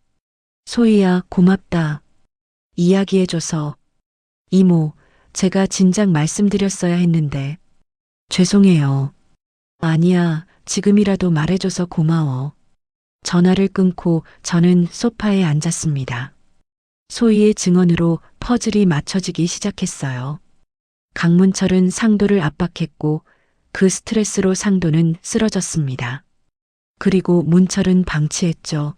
Speaker 2: 소희야, 고맙다. 이야기해줘서. 이모, 제가 진작 말씀드렸어야 했는데. 죄송해요. 아니야, 지금이라도 말해줘서 고마워. 전화를 끊고 저는 소파에 앉았습니다. 소희의 증언으로 퍼즐이 맞춰지기 시작했어요. 강문철은 상도를 압박했고 그 스트레스로 상도는 쓰러졌습니다. 그리고 문철은 방치했죠.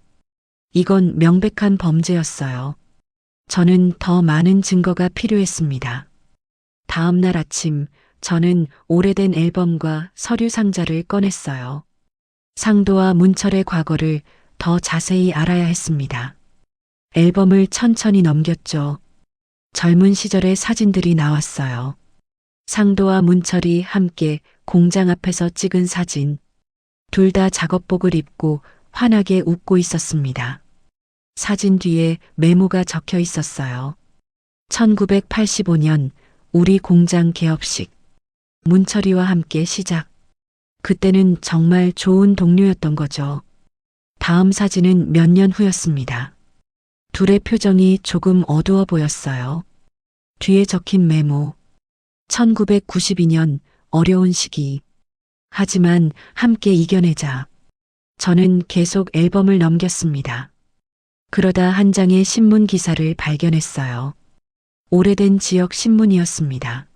Speaker 2: 이건 명백한 범죄였어요. 저는 더 많은 증거가 필요했습니다. 다음 날 아침 저는 오래된 앨범과 서류 상자를 꺼냈어요. 상도와 문철의 과거를 더 자세히 알아야 했습니다. 앨범을 천천히 넘겼죠. 젊은 시절의 사진들이 나왔어요. 상도와 문철이 함께 공장 앞에서 찍은 사진. 둘 다 작업복을 입고 환하게 웃고 있었습니다. 사진 뒤에 메모가 적혀 있었어요. 1985년 우리 공장 개업식. 문철이와 함께 시작. 그때는 정말 좋은 동료였던 거죠. 다음 사진은 몇 년 후였습니다. 둘의 표정이 조금 어두워 보였어요. 뒤에 적힌 메모. 1992년 어려운 시기. 하지만 함께 이겨내자. 저는 계속 앨범을 넘겼습니다. 그러다 한 장의 신문 기사를 발견했어요. 오래된 지역 신문이었습니다.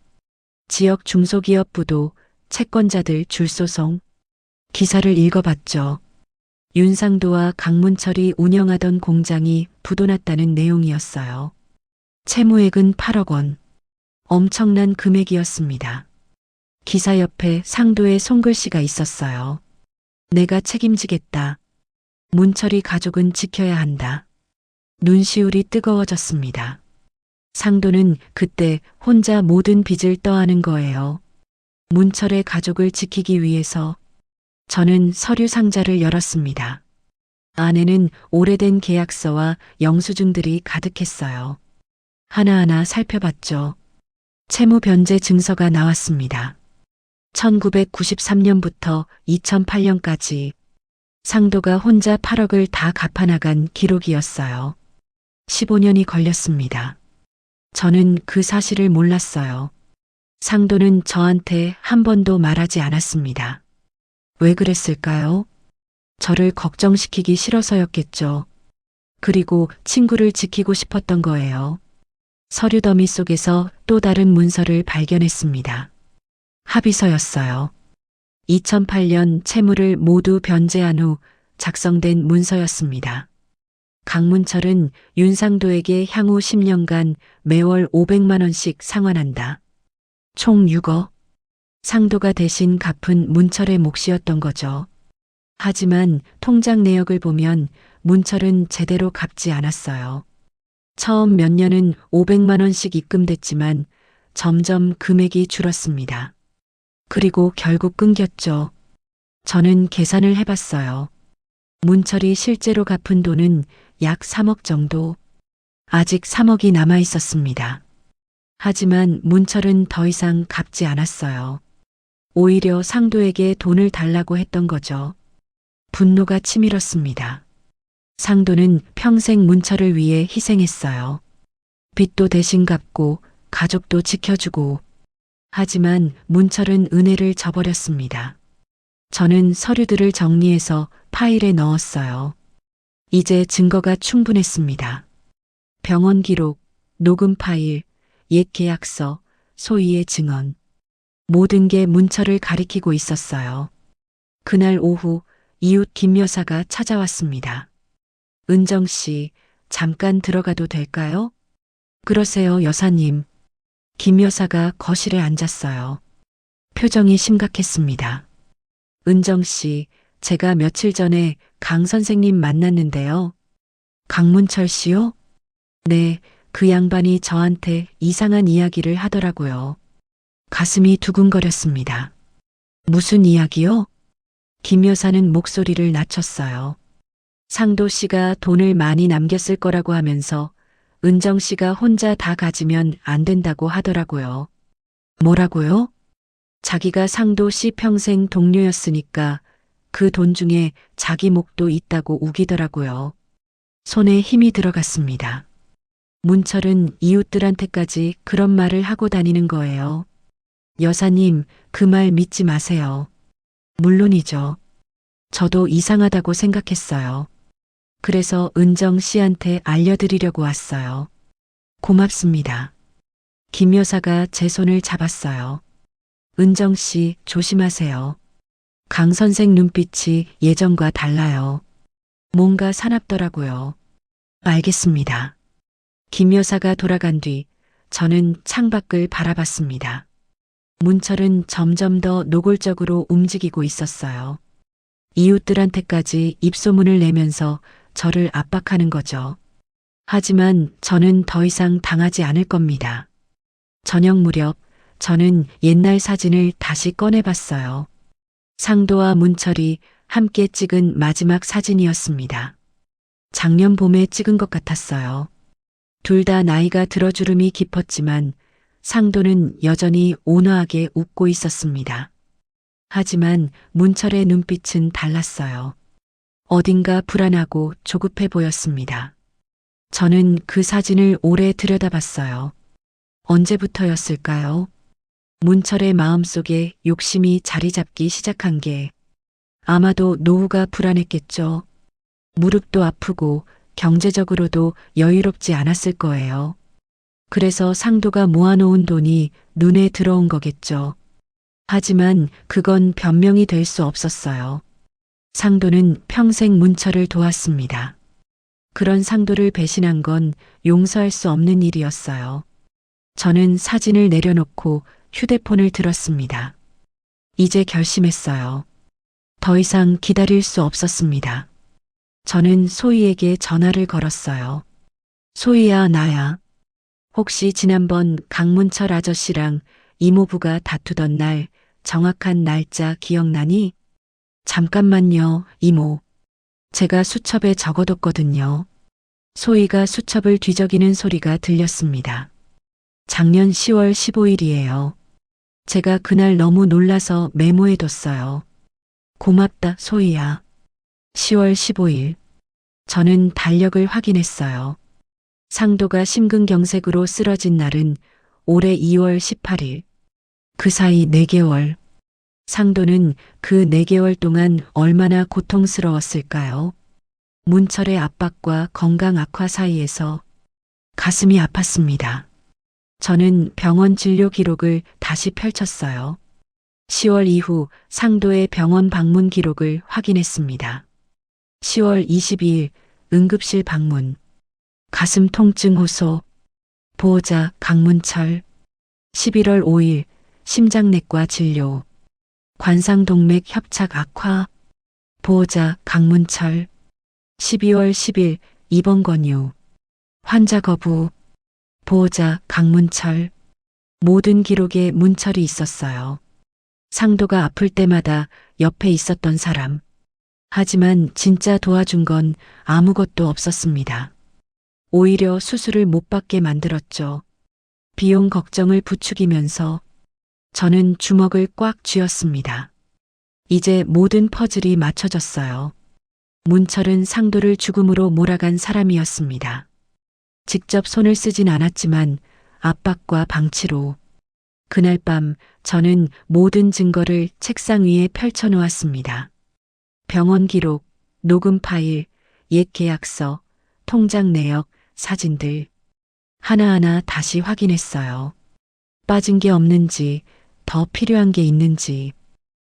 Speaker 2: 지역 중소기업 부도, 채권자들 줄소송. 기사를 읽어봤죠. 윤상도와 강문철이 운영하던 공장이 부도났다는 내용이었어요. 채무액은 8억 원. 엄청난 금액이었습니다. 기사 옆에 상도의 손글씨가 있었어요. 내가 책임지겠다. 문철이 가족은 지켜야 한다. 눈시울이 뜨거워졌습니다. 상도는 그때 혼자 모든 빚을 떠안은 거예요. 문철의 가족을 지키기 위해서. 저는 서류 상자를 열었습니다. 안에는 오래된 계약서와 영수증들이 가득했어요. 하나하나 살펴봤죠. 채무 변제 증서가 나왔습니다. 1993년부터 2008년까지 상도가 혼자 8억을 다 갚아나간 기록이었어요. 15년이 걸렸습니다. 저는 그 사실을 몰랐어요. 상도는 저한테 한 번도 말하지 않았습니다. 왜 그랬을까요? 저를 걱정시키기 싫어서였겠죠. 그리고 친구를 지키고 싶었던 거예요. 서류 더미 속에서 또 다른 문서를 발견했습니다. 합의서였어요. 2008년 채무를 모두 변제한 후 작성된 문서였습니다. 강문철은 윤상도에게 향후 10년간 매월 500만 원씩 상환한다. 총 6억. 상도가 대신 갚은 문철의 몫이었던 거죠. 하지만 통장 내역을 보면 문철은 제대로 갚지 않았어요. 처음 몇 년은 500만 원씩 입금됐지만 점점 금액이 줄었습니다. 그리고 결국 끊겼죠. 저는 계산을 해봤어요. 문철이 실제로 갚은 돈은 약 3억 정도. 아직 3억이 남아 있었습니다. 하지만 문철은 더 이상 갚지 않았어요. 오히려 상도에게 돈을 달라고 했던 거죠. 분노가 치밀었습니다. 상도는 평생 문철을 위해 희생했어요. 빚도 대신 갚고 가족도 지켜주고. 하지만 문철은 은혜를 저버렸습니다. 저는 서류들을 정리해서 파일에 넣었어요. 이제 증거가 충분했습니다. 병원 기록, 녹음 파일, 옛 계약서, 소위의 증언. 모든 게 문철을 가리키고 있었어요. 그날 오후 이웃 김 여사가 찾아왔습니다. 은정 씨, 잠깐 들어가도 될까요? 그러세요, 여사님. 김 여사가 거실에 앉았어요. 표정이 심각했습니다. 은정 씨, 제가 며칠 전에 강 선생님 만났는데요. 강문철 씨요? 네, 그 양반이 저한테 이상한 이야기를 하더라고요. 가슴이 두근거렸습니다. 무슨 이야기요? 김 여사는 목소리를 낮췄어요. 상도 씨가 돈을 많이 남겼을 거라고 하면서 은정 씨가 혼자 다 가지면 안 된다고 하더라고요. 뭐라고요? 자기가 상도 씨 평생 동료였으니까 그 돈 중에 자기 몫도 있다고 우기더라고요. 손에 힘이 들어갔습니다. 문철은 이웃들한테까지 그런 말을 하고 다니는 거예요. 여사님, 그 말 믿지 마세요. 물론이죠. 저도 이상하다고 생각했어요. 그래서 은정 씨한테 알려드리려고 왔어요. 고맙습니다. 김 여사가 제 손을 잡았어요. 은정 씨, 조심하세요. 강 선생 눈빛이 예전과 달라요. 뭔가 사납더라고요. 알겠습니다. 김 여사가 돌아간 뒤 저는 창밖을 바라봤습니다. 문철은 점점 더 노골적으로 움직이고 있었어요. 이웃들한테까지 입소문을 내면서 저를 압박하는 거죠. 하지만 저는 더 이상 당하지 않을 겁니다. 저녁 무렵 저는 옛날 사진을 다시 꺼내봤어요. 상도와 문철이 함께 찍은 마지막 사진이었습니다. 작년 봄에 찍은 것 같았어요. 둘 다 나이가 들어 주름이 깊었지만 상도는 여전히 온화하게 웃고 있었습니다. 하지만 문철의 눈빛은 달랐어요. 어딘가 불안하고 조급해 보였습니다. 저는 그 사진을 오래 들여다봤어요. 언제부터였을까요? 문철의 마음속에 욕심이 자리 잡기 시작한 게 아마도 노후가 불안했겠죠. 무릎도 아프고 경제적으로도 여유롭지 않았을 거예요. 그래서 상도가 모아놓은 돈이 눈에 들어온 거겠죠. 하지만 그건 변명이 될 수 없었어요. 상도는 평생 문철을 도왔습니다. 그런 상도를 배신한 건 용서할 수 없는 일이었어요. 저는 사진을 내려놓고 휴대폰을 들었습니다. 이제 결심했어요. 더 이상 기다릴 수 없었습니다. 저는 소희에게 전화를 걸었어요. 소희야, 나야. 혹시 지난번 강문철 아저씨랑 이모부가 다투던 날 정확한 날짜 기억나니? 잠깐만요, 이모. 제가 수첩에 적어뒀거든요. 소희가 수첩을 뒤적이는 소리가 들렸습니다. 작년 10월 15일이에요. 제가 그날 너무 놀라서 메모해뒀어요. 고맙다, 소희야. 10월 15일. 저는 달력을 확인했어요. 상도가 심근경색으로 쓰러진 날은 올해 2월 18일. 그 사이 4개월. 상도는 그 4개월 동안 얼마나 고통스러웠을까요? 문철의 압박과 건강 악화 사이에서 가슴이 아팠습니다. 저는 병원 진료 기록을 다시 펼쳤어요. 10월 이후 상도의 병원 방문 기록을 확인했습니다. 10월 22일 응급실 방문. 가슴 통증 호소. 보호자 강문철. 11월 5일 심장내과 진료. 관상동맥 협착 악화. 보호자 강문철. 12월 10일 입원 권유. 환자 거부. 보호자 강문철. 모든 기록에 문철이 있었어요. 상도가 아플 때마다 옆에 있었던 사람. 하지만 진짜 도와준 건 아무것도 없었습니다. 오히려 수술을 못 받게 만들었죠. 비용 걱정을 부추기면서 저는 주먹을 꽉 쥐었습니다. 이제 모든 퍼즐이 맞춰졌어요. 문철은 상도를 죽음으로 몰아간 사람이었습니다. 직접 손을 쓰진 않았지만 압박과 방치로. 그날 밤 저는 모든 증거를 책상 위에 펼쳐놓았습니다. 병원 기록, 녹음 파일, 옛 계약서, 통장 내역, 사진들. 하나하나 다시 확인했어요. 빠진 게 없는지, 더 필요한 게 있는지.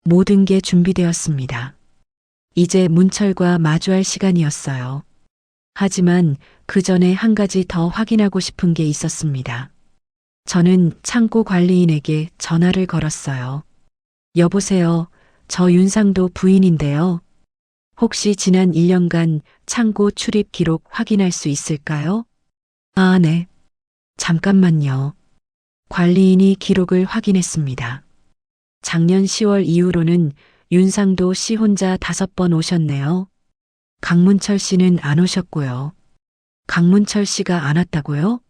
Speaker 2: 모든 게 준비되었습니다. 이제 문철과 마주할 시간이었어요. 하지만 그 전에 한 가지 더 확인하고 싶은 게 있었습니다. 저는 창고 관리인에게 전화를 걸었어요. 여보세요. 저 윤상도 부인인데요. 혹시 지난 1년간 창고 출입 기록 확인할 수 있을까요? 아, 네. 잠깐만요. 관리인이 기록을 확인했습니다. 작년 10월 이후로는 윤상도 씨 혼자 5번 오셨네요. 강문철 씨는 안 오셨고요. 강문철 씨가 안 왔다고요?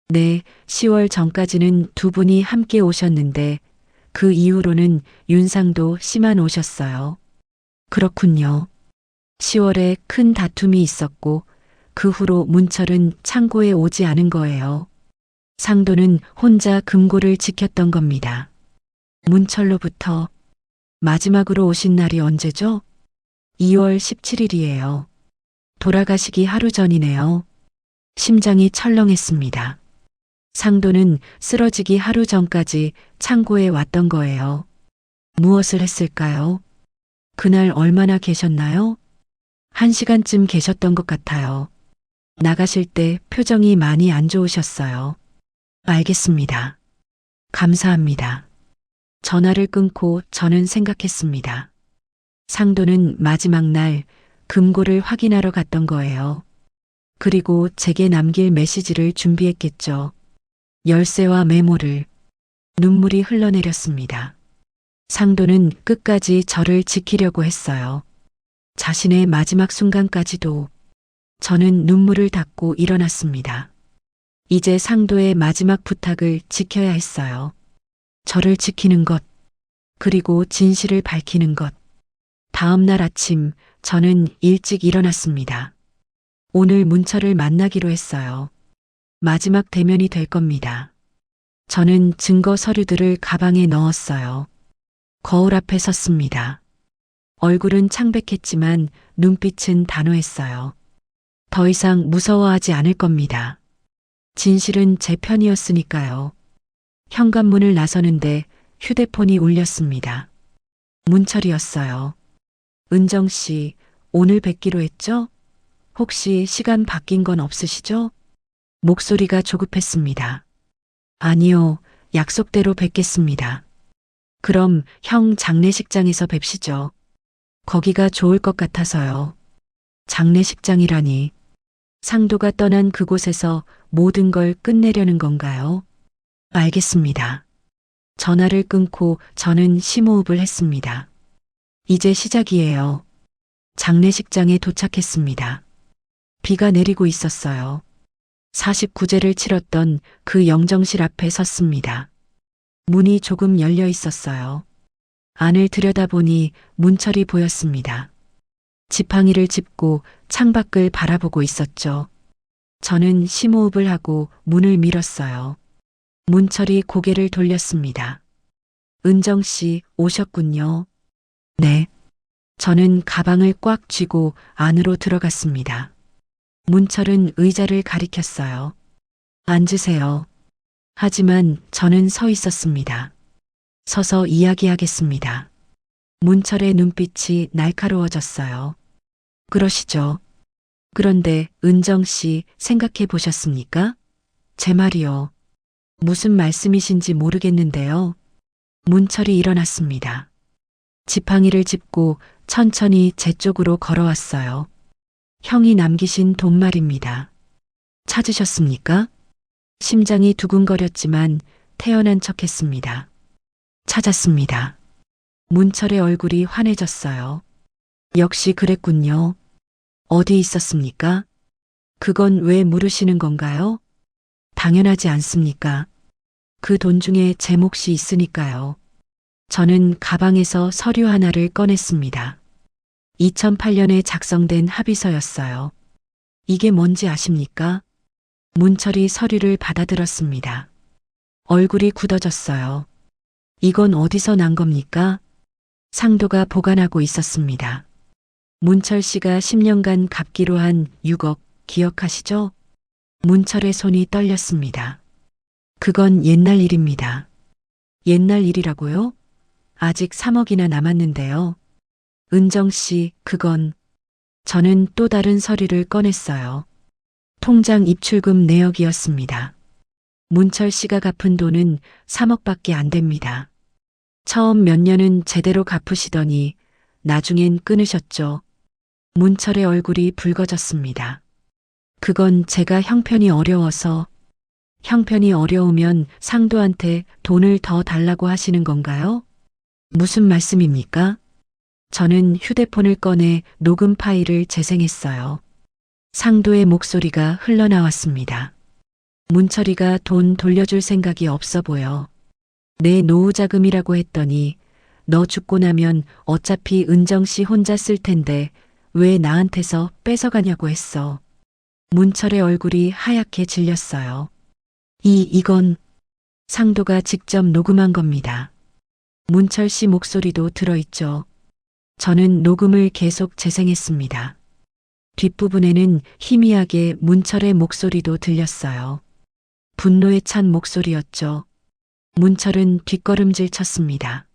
Speaker 2: 네, 10월 전까지는 2분이 함께 오셨는데 그 이후로는 윤상도 씨만 오셨어요. 그렇군요. 10월에 큰 다툼이 있었고 그 후로 문철은 창고에 오지 않은 거예요. 상도는 혼자 금고를 지켰던 겁니다. 문철로부터 마지막으로 오신 날이 언제죠? 2월 17일이에요. 돌아가시기 하루 전이네요. 심장이 철렁했습니다. 상도는 쓰러지기 하루 전까지 창고에 왔던 거예요. 무엇을 했을까요? 그날 얼마나 계셨나요? 1시간쯤 계셨던 것 같아요. 나가실 때 표정이 많이 안 좋으셨어요. 알겠습니다. 감사합니다. 전화를 끊고 저는 생각했습니다. 상도는 마지막 날 금고를 확인하러 갔던 거예요. 그리고 제게 남길 메시지를 준비했겠죠. 열쇠와 메모를. 눈물이 흘러내렸습니다. 상도는 끝까지 저를 지키려고 했어요. 자신의 마지막 순간까지도. 저는 눈물을 닦고 일어났습니다. 이제 상도의 마지막 부탁을 지켜야 했어요. 저를 지키는 것, 그리고 진실을 밝히는 것. 다음 날 아침 저는 일찍 일어났습니다. 오늘 문철을 만나기로 했어요. 마지막 대면이 될 겁니다. 저는 증거 서류들을 가방에 넣었어요. 거울 앞에 섰습니다. 얼굴은 창백했지만 눈빛은 단호했어요. 더 이상 무서워하지 않을 겁니다. 진실은 제 편이었으니까요. 현관문을 나서는데 휴대폰이 울렸습니다. 문철이었어요. 은정 씨, 오늘 뵙기로 했죠? 혹시 시간 바뀐 건 없으시죠? 목소리가 조급했습니다. 아니요, 약속대로 뵙겠습니다. 그럼 형 장례식장에서 뵙시죠. 거기가 좋을 것 같아서요. 장례식장이라니. 상도가 떠난 그곳에서 모든 걸 끝내려는 건가요? 알겠습니다. 전화를 끊고 저는 심호흡을 했습니다. 이제 시작이에요. 장례식장에 도착했습니다. 비가 내리고 있었어요. 49제를 치렀던 그 영정실 앞에 섰습니다. 문이 조금 열려 있었어요. 안을 들여다보니 문철이 보였습니다. 지팡이를 짚고 창밖을 바라보고 있었죠. 저는 심호흡을 하고 문을 밀었어요. 문철이 고개를 돌렸습니다. 은정 씨 오셨군요. 네. 저는 가방을 꽉 쥐고 안으로 들어갔습니다. 문철은 의자를 가리켰어요. 앉으세요. 하지만 저는 서 있었습니다. 서서 이야기하겠습니다. 문철의 눈빛이 날카로워졌어요. 그러시죠. 그런데 은정 씨 생각해 보셨습니까? 제 말이요. 무슨 말씀이신지 모르겠는데요. 문철이 일어났습니다. 지팡이를 짚고 천천히 제 쪽으로 걸어왔어요. 형이 남기신 돈 말입니다. 찾으셨습니까? 심장이 두근거렸지만 태연한 척했습니다. 찾았습니다. 문철의 얼굴이 환해졌어요. 역시 그랬군요. 어디 있었습니까? 그건 왜 물으시는 건가요? 당연하지 않습니까? 그 돈 중에 제 몫이 있으니까요. 저는 가방에서 서류 하나를 꺼냈습니다. 2008년에 작성된 합의서였어요. 이게 뭔지 아십니까? 문철이 서류를 받아들었습니다. 얼굴이 굳어졌어요. 이건 어디서 난 겁니까? 상도가 보관하고 있었습니다. 문철 씨가 10년간 갚기로 한 6억 기억하시죠? 문철의 손이 떨렸습니다. 그건 옛날 일입니다. 옛날 일이라고요? 아직 3억이나 남았는데요. 은정 씨, 그건. 저는 또 다른 서류를 꺼냈어요. 통장 입출금 내역이었습니다. 문철 씨가 갚은 돈은 3억밖에 안 됩니다. 처음 몇 년은 제대로 갚으시더니 나중엔 끊으셨죠. 문철의 얼굴이 붉어졌습니다. 그건 제가 형편이 어려워서. 형편이 어려우면 상도한테 돈을 더 달라고 하시는 건가요? 무슨 말씀입니까? 저는 휴대폰을 꺼내 녹음 파일을 재생했어요. 상도의 목소리가 흘러나왔습니다. 문철이가 돈 돌려줄 생각이 없어 보여. 내 노후 자금이라고 했더니 너 죽고 나면 어차피 은정 씨 혼자 쓸 텐데 왜 나한테서 뺏어가냐고 했어. 문철의 얼굴이 하얗게 질렸어요. 이건 상도가 직접 녹음한 겁니다. 문철 씨 목소리도 들어있죠. 저는 녹음을 계속 재생했습니다. 뒷부분에는 희미하게 문철의 목소리도 들렸어요. 분노에 찬 목소리였죠. 문철은 뒷걸음질 쳤습니다.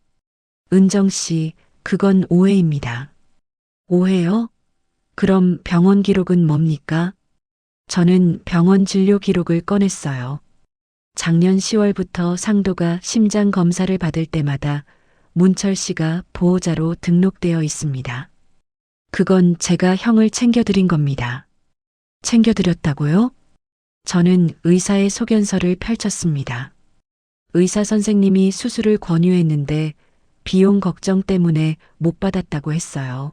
Speaker 2: 은정 씨, 그건 오해입니다. 오해요? 그럼 병원 기록은 뭡니까? 저는 병원 진료 기록을 꺼냈어요. 작년 10월부터 상도가 심장 검사를 받을 때마다 문철 씨가 보호자로 등록되어 있습니다. 그건 제가 형을 챙겨드린 겁니다. 챙겨드렸다고요? 저는 의사의 소견서를 펼쳤습니다. 의사 선생님이 수술을 권유했는데 비용 걱정 때문에 못 받았다고 했어요.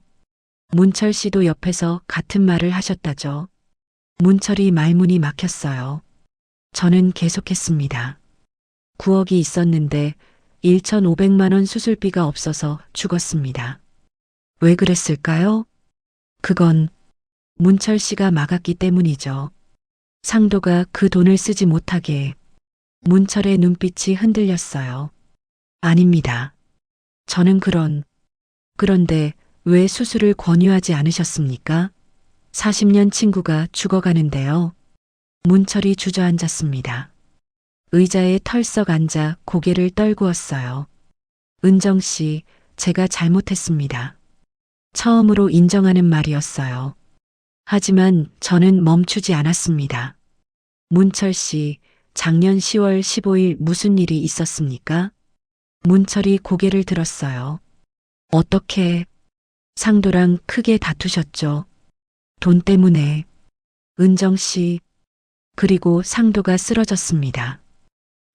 Speaker 2: 문철 씨도 옆에서 같은 말을 하셨다죠. 문철이 말문이 막혔어요. 저는 계속했습니다. 9억이 있었는데 1,500만 원 수술비가 없어서 죽었습니다. 왜 그랬을까요? 그건 문철 씨가 막았기 때문이죠. 상도가 그 돈을 쓰지 못하게. 문철의 눈빛이 흔들렸어요. 아닙니다. 저는 그런데 왜 수술을 권유하지 않으셨습니까? 40년 친구가 죽어가는데요. 문철이 주저앉았습니다. 의자에 털썩 앉아 고개를 떨구었어요. 은정 씨, 제가 잘못했습니다. 처음으로 인정하는 말이었어요. 하지만 저는 멈추지 않았습니다. 문철 씨, 작년 10월 15일 무슨 일이 있었습니까? 문철이 고개를 들었어요. 어떻게? 상도랑 크게 다투셨죠. 돈 때문에. 은정 씨. 그리고 상도가 쓰러졌습니다.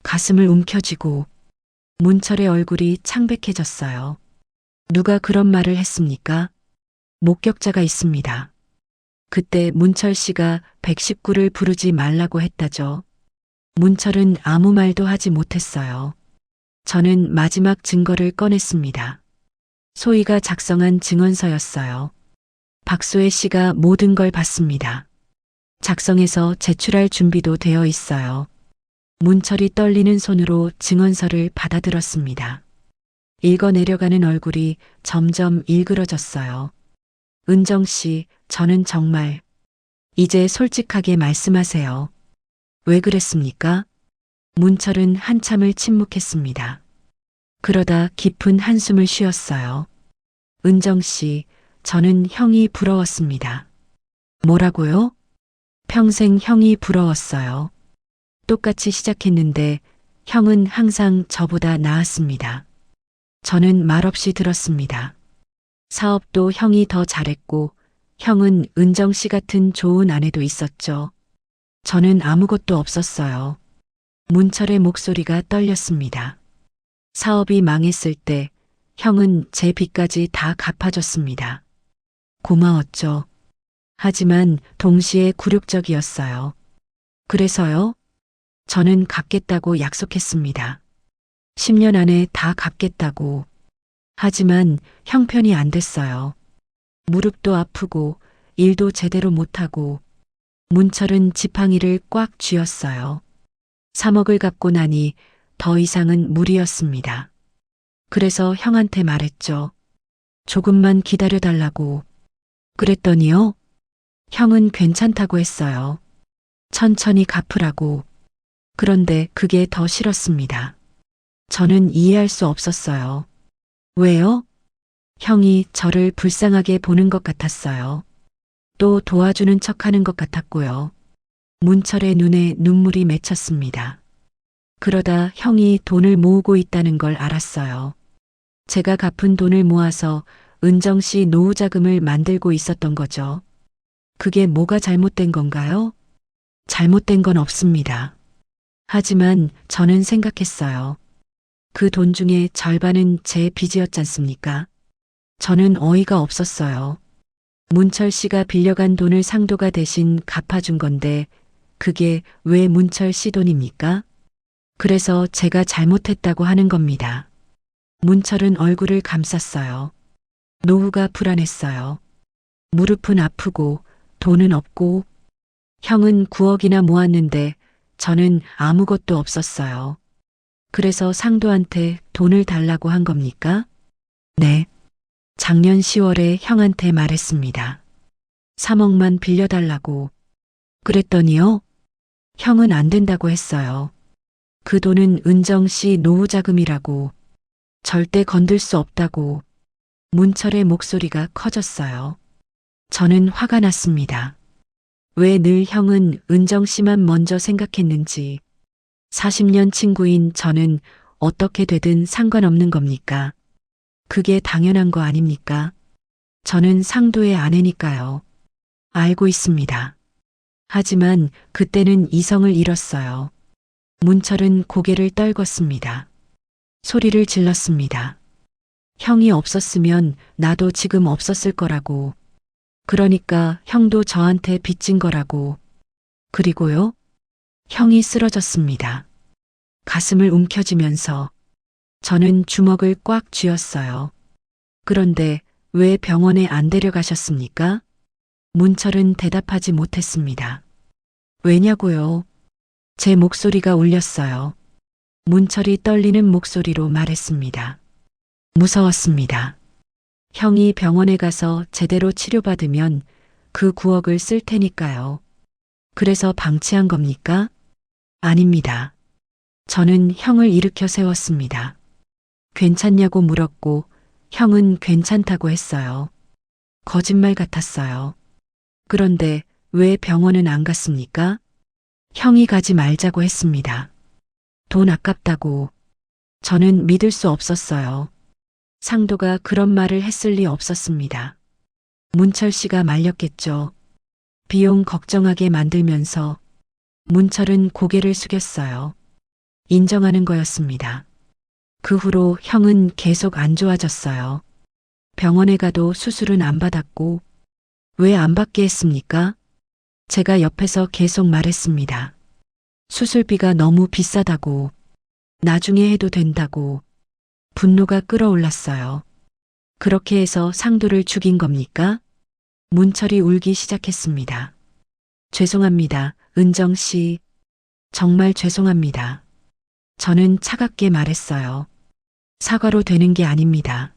Speaker 2: 가슴을 움켜쥐고 문철의 얼굴이 창백해졌어요. 누가 그런 말을 했습니까? 목격자가 있습니다. 그때 문철 씨가 119를 부르지 말라고 했다죠. 문철은 아무 말도 하지 못했어요. 저는 마지막 증거를 꺼냈습니다. 소희가 작성한 증언서였어요. 박소혜 씨가 모든 걸 봤습니다. 작성해서 제출할 준비도 되어 있어요. 문철이 떨리는 손으로 증언서를 받아들었습니다. 읽어 내려가는 얼굴이 점점 일그러졌어요. 은정 씨, 저는 정말 이제 솔직하게 말씀하세요. 왜 그랬습니까? 문철은 한참을 침묵했습니다. 그러다 깊은 한숨을 쉬었어요. 은정 씨, 저는 형이 부러웠습니다. 뭐라고요? 평생 형이 부러웠어요. 똑같이 시작했는데 형은 항상 저보다 나았습니다. 저는 말없이 들었습니다. 사업도 형이 더 잘했고 형은 은정 씨 같은 좋은 아내도 있었죠. 저는 아무것도 없었어요. 문철의 목소리가 떨렸습니다. 사업이 망했을 때 형은 제 빚까지 다 갚아줬습니다. 고마웠죠. 하지만 동시에 굴욕적이었어요. 그래서요? 저는 갚겠다고 약속했습니다. 10년 안에 다 갚겠다고. 하지만 형편이 안 됐어요. 무릎도 아프고 일도 제대로 못하고 문철은 지팡이를 꽉 쥐었어요. 3억을 갚고 나니 더 이상은 무리였습니다. 그래서 형한테 말했죠. 조금만 기다려달라고. 그랬더니요. 형은 괜찮다고 했어요. 천천히 갚으라고. 그런데 그게 더 싫었습니다. 저는 이해할 수 없었어요. 왜요? 형이 저를 불쌍하게 보는 것 같았어요. 또 도와주는 척하는 것 같았고요. 문철의 눈에 눈물이 맺혔습니다. 그러다 형이 돈을 모으고 있다는 걸 알았어요. 제가 갚은 돈을 모아서 은정 씨 노후 자금을 만들고 있었던 거죠. 그게 뭐가 잘못된 건가요? 잘못된 건 없습니다. 하지만 저는 생각했어요. 그 돈 중에 절반은 제 빚이었지 않습니까? 저는 어이가 없었어요. 문철 씨가 빌려간 돈을 상도가 대신 갚아준 건데 그게 왜 문철 씨 돈입니까? 그래서 제가 잘못했다고 하는 겁니다. 문철은 얼굴을 감쌌어요. 노후가 불안했어요. 무릎은 아프고 돈은 없고 형은 9억이나 모았는데 저는 아무것도 없었어요. 그래서 상도한테 돈을 달라고 한 겁니까? 네. 작년 10월에 형한테 말했습니다. 3억만 빌려달라고. 그랬더니요. 형은 안 된다고 했어요. 그 돈은 은정 씨 노후 자금이라고. 절대 건들 수 없다고. 문철의 목소리가 커졌어요. 저는 화가 났습니다. 왜 늘 형은 은정 씨만 먼저 생각했는지. 40년 친구인 저는 어떻게 되든 상관없는 겁니까? 그게 당연한 거 아닙니까? 저는 상도의 아내니까요. 알고 있습니다. 하지만 그때는 이성을 잃었어요. 문철은 고개를 떨궜습니다. 소리를 질렀습니다. 형이 없었으면 나도 지금 없었을 거라고. 그러니까 형도 저한테 빚진 거라고. 그리고요. 형이 쓰러졌습니다. 가슴을 움켜쥐면서 저는 주먹을 꽉 쥐었어요. 그런데 왜 병원에 안 데려가셨습니까? 문철은 대답하지 못했습니다. 왜냐고요? 제 목소리가 울렸어요. 문철이 떨리는 목소리로 말했습니다. 무서웠습니다. 형이 병원에 가서 제대로 치료받으면 그 9억을 쓸 테니까요. 그래서 방치한 겁니까? 아닙니다. 저는 형을 일으켜 세웠습니다. 괜찮냐고 물었고 형은 괜찮다고 했어요. 거짓말 같았어요. 그런데 왜 병원은 안 갔습니까? 형이 가지 말자고 했습니다. 돈 아깝다고. 저는 믿을 수 없었어요. 상도가 그런 말을 했을 리 없었습니다. 문철 씨가 말렸겠죠. 비용 걱정하게 만들면서 문철은 고개를 숙였어요. 인정하는 거였습니다. 그 후로 형은 계속 안 좋아졌어요. 병원에 가도 수술은 안 받았고 왜 안 받게 했습니까? 제가 옆에서 계속 말했습니다. 수술비가 너무 비싸다고, 나중에 해도 된다고. 분노가 끓어올랐어요. 그렇게 해서 상도를 죽인 겁니까? 문철이 울기 시작했습니다. 죄송합니다, 은정 씨. 정말 죄송합니다. 저는 차갑게 말했어요. 사과로 되는 게 아닙니다.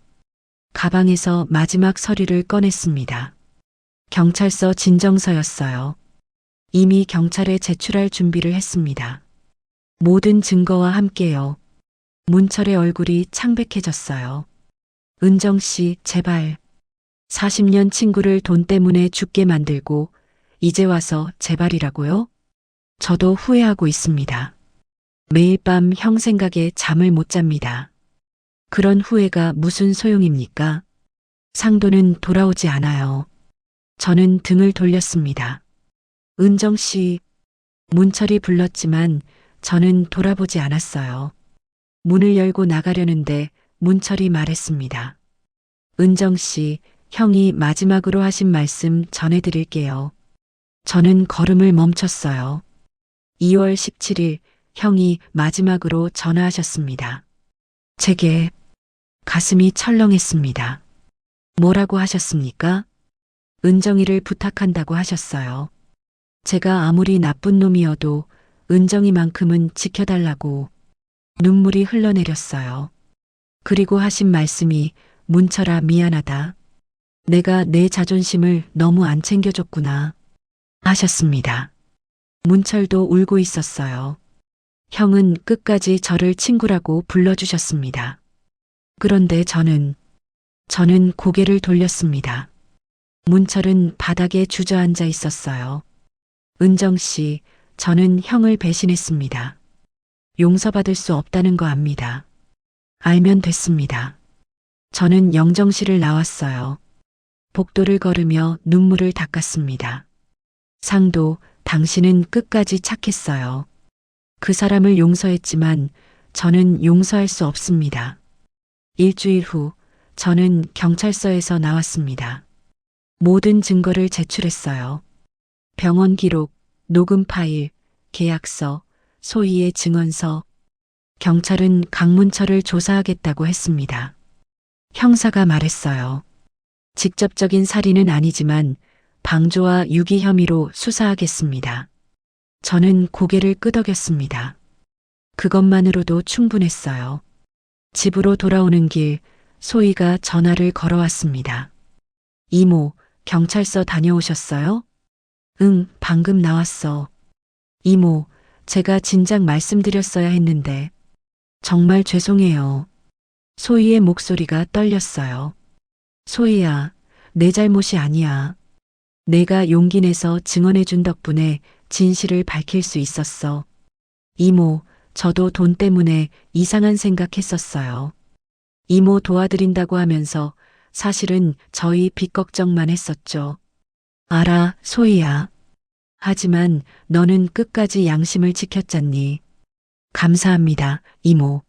Speaker 2: 가방에서 마지막 서류를 꺼냈습니다. 경찰서 진정서였어요. 이미 경찰에 제출할 준비를 했습니다. 모든 증거와 함께요. 문철의 얼굴이 창백해졌어요. 은정 씨, 제발. 40년 친구를 돈 때문에 죽게 만들고 이제 와서 제발이라고요? 저도 후회하고 있습니다. 매일 밤 형 생각에 잠을 못 잡니다. 그런 후회가 무슨 소용입니까? 상도는 돌아오지 않아요. 저는 등을 돌렸습니다. 은정 씨, 문철이 불렀지만 저는 돌아보지 않았어요. 문을 열고 나가려는데 문철이 말했습니다. 은정 씨, 형이 마지막으로 하신 말씀 전해드릴게요. 저는 걸음을 멈췄어요. 2월 17일 형이 마지막으로 전화하셨습니다. 제게 가슴이 철렁했습니다. 뭐라고 하셨습니까? 은정이를 부탁한다고 하셨어요. 제가 아무리 나쁜 놈이어도 은정이만큼은 지켜달라고. 눈물이 흘러내렸어요. 그리고 하신 말씀이 문철아 미안하다. 내가 내 자존심을 너무 안 챙겨줬구나. 하셨습니다. 문철도 울고 있었어요. 형은 끝까지 저를 친구라고 불러주셨습니다. 그런데 저는 고개를 돌렸습니다. 문철은 바닥에 주저앉아 있었어요. 은정 씨, 저는 형을 배신했습니다. 용서받을 수 없다는 거 압니다. 알면 됐습니다. 저는 영정실을 나왔어요. 복도를 걸으며 눈물을 닦았습니다. 상도, 당신은 끝까지 착했어요. 그 사람을 용서했지만 저는 용서할 수 없습니다. 일주일 후 저는 경찰서에서 나왔습니다. 모든 증거를 제출했어요. 병원 기록, 녹음 파일, 계약서, 소희의 증언서. 경찰은 강문철을 조사하겠다고 했습니다. 형사가 말했어요. 직접적인 살인은 아니지만 방조와 유기 혐의로 수사하겠습니다. 저는 고개를 끄덕였습니다. 그것만으로도 충분했어요. 집으로 돌아오는 길 소희가 전화를 걸어왔습니다. 이모, 경찰서 다녀오셨어요? 응, 방금 나왔어. 이모, 제가 진작 말씀드렸어야 했는데. 정말 죄송해요. 소희의 목소리가 떨렸어요. 소희야, 내 잘못이 아니야. 내가 용기 내서 증언해준 덕분에 진실을 밝힐 수 있었어. 이모, 저도 돈 때문에 이상한 생각했었어요. 이모 도와드린다고 하면서 사실은 저희 빚 걱정만 했었죠. 알아, 소희야. 하지만 너는 끝까지 양심을 지켰잖니. 감사합니다, 이모.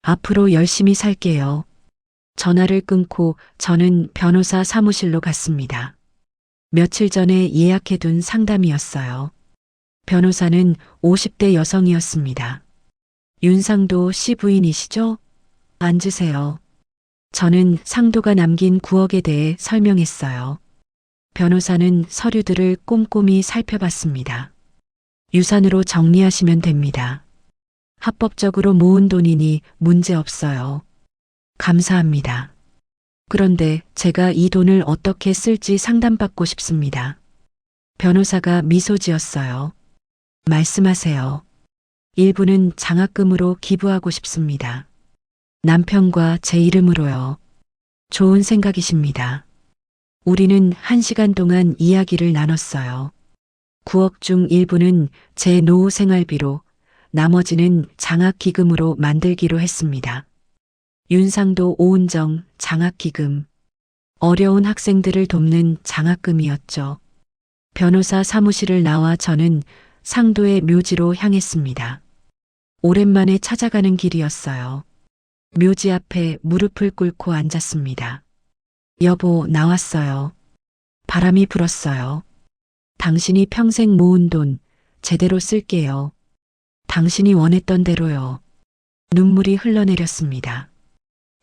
Speaker 2: 앞으로 열심히 살게요. 전화를 끊고 저는 변호사 사무실로 갔습니다. 며칠 전에 예약해둔 상담이었어요. 변호사는 50대 여성이었습니다. 윤상도 씨 부인이시죠? 앉으세요. 저는 상도가 남긴 9억에 대해 설명했어요. 변호사는 서류들을 꼼꼼히 살펴봤습니다. 유산으로 정리하시면 됩니다. 합법적으로 모은 돈이니 문제 없어요. 감사합니다. 그런데 제가 이 돈을 어떻게 쓸지 상담받고 싶습니다. 변호사가 미소 지었어요. 말씀하세요. 일부는 장학금으로 기부하고 싶습니다. 남편과 제 이름으로요. 좋은 생각이십니다. 우리는 1시간 동안 이야기를 나눴어요. 9억 중 일부는 제 노후 생활비로, 나머지는 장학기금으로 만들기로 했습니다. 윤상도 오은정 장학기금. 어려운 학생들을 돕는 장학금이었죠. 변호사 사무실을 나와 저는 상도의 묘지로 향했습니다. 오랜만에 찾아가는 길이었어요. 묘지 앞에 무릎을 꿇고 앉았습니다. 여보, 나왔어요. 바람이 불었어요. 당신이 평생 모은 돈 제대로 쓸게요. 당신이 원했던 대로요. 눈물이 흘러내렸습니다.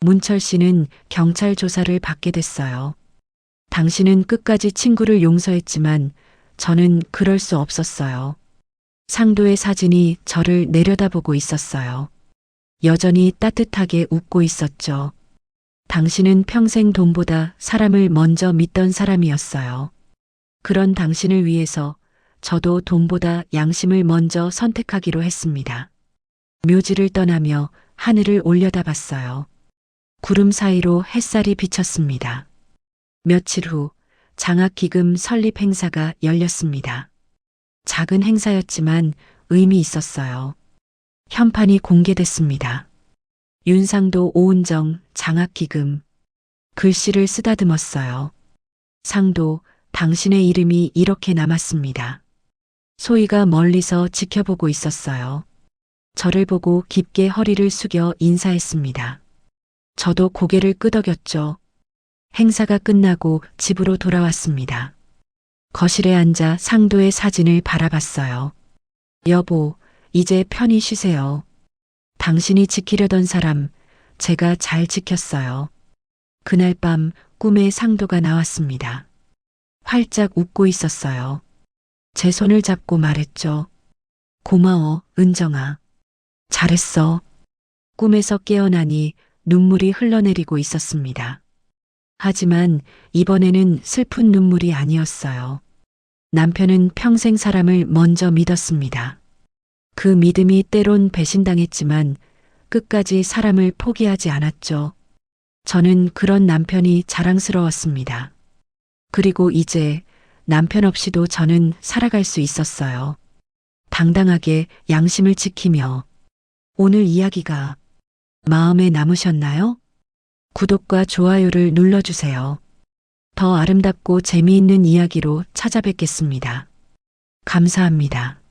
Speaker 2: 문철 씨는 경찰 조사를 받게 됐어요. 당신은 끝까지 친구를 용서했지만 저는 그럴 수 없었어요. 상도의 사진이 저를 내려다보고 있었어요. 여전히 따뜻하게 웃고 있었죠. 당신은 평생 돈보다 사람을 먼저 믿던 사람이었어요. 그런 당신을 위해서 저도 돈보다 양심을 먼저 선택하기로 했습니다. 묘지를 떠나며 하늘을 올려다봤어요. 구름 사이로 햇살이 비쳤습니다. 며칠 후 장학기금 설립 행사가 열렸습니다. 작은 행사였지만 의미 있었어요. 현판이 공개됐습니다. 윤상도 오은정 장학기금. 글씨를 쓰다듬었어요. 상도, 당신의 이름이 이렇게 남았습니다. 소희가 멀리서 지켜보고 있었어요. 저를 보고 깊게 허리를 숙여 인사했습니다. 저도 고개를 끄덕였죠. 행사가 끝나고 집으로 돌아왔습니다. 거실에 앉아 상도의 사진을 바라봤어요. 여보, 이제 편히 쉬세요. 당신이 지키려던 사람, 제가 잘 지켰어요. 그날 밤 꿈에 상도가 나왔습니다. 활짝 웃고 있었어요. 제 손을 잡고 말했죠. 고마워, 은정아. 잘했어. 꿈에서 깨어나니 눈물이 흘러내리고 있었습니다. 하지만 이번에는 슬픈 눈물이 아니었어요. 남편은 평생 사람을 먼저 믿었습니다. 그 믿음이 때론 배신당했지만 끝까지 사람을 포기하지 않았죠. 저는 그런 남편이 자랑스러웠습니다. 그리고 이제 남편 없이도 저는 살아갈 수 있었어요. 당당하게 양심을 지키며. 오늘 이야기가 마음에 남으셨나요? 구독과 좋아요를 눌러주세요. 더 아름답고 재미있는 이야기로 찾아뵙겠습니다. 감사합니다.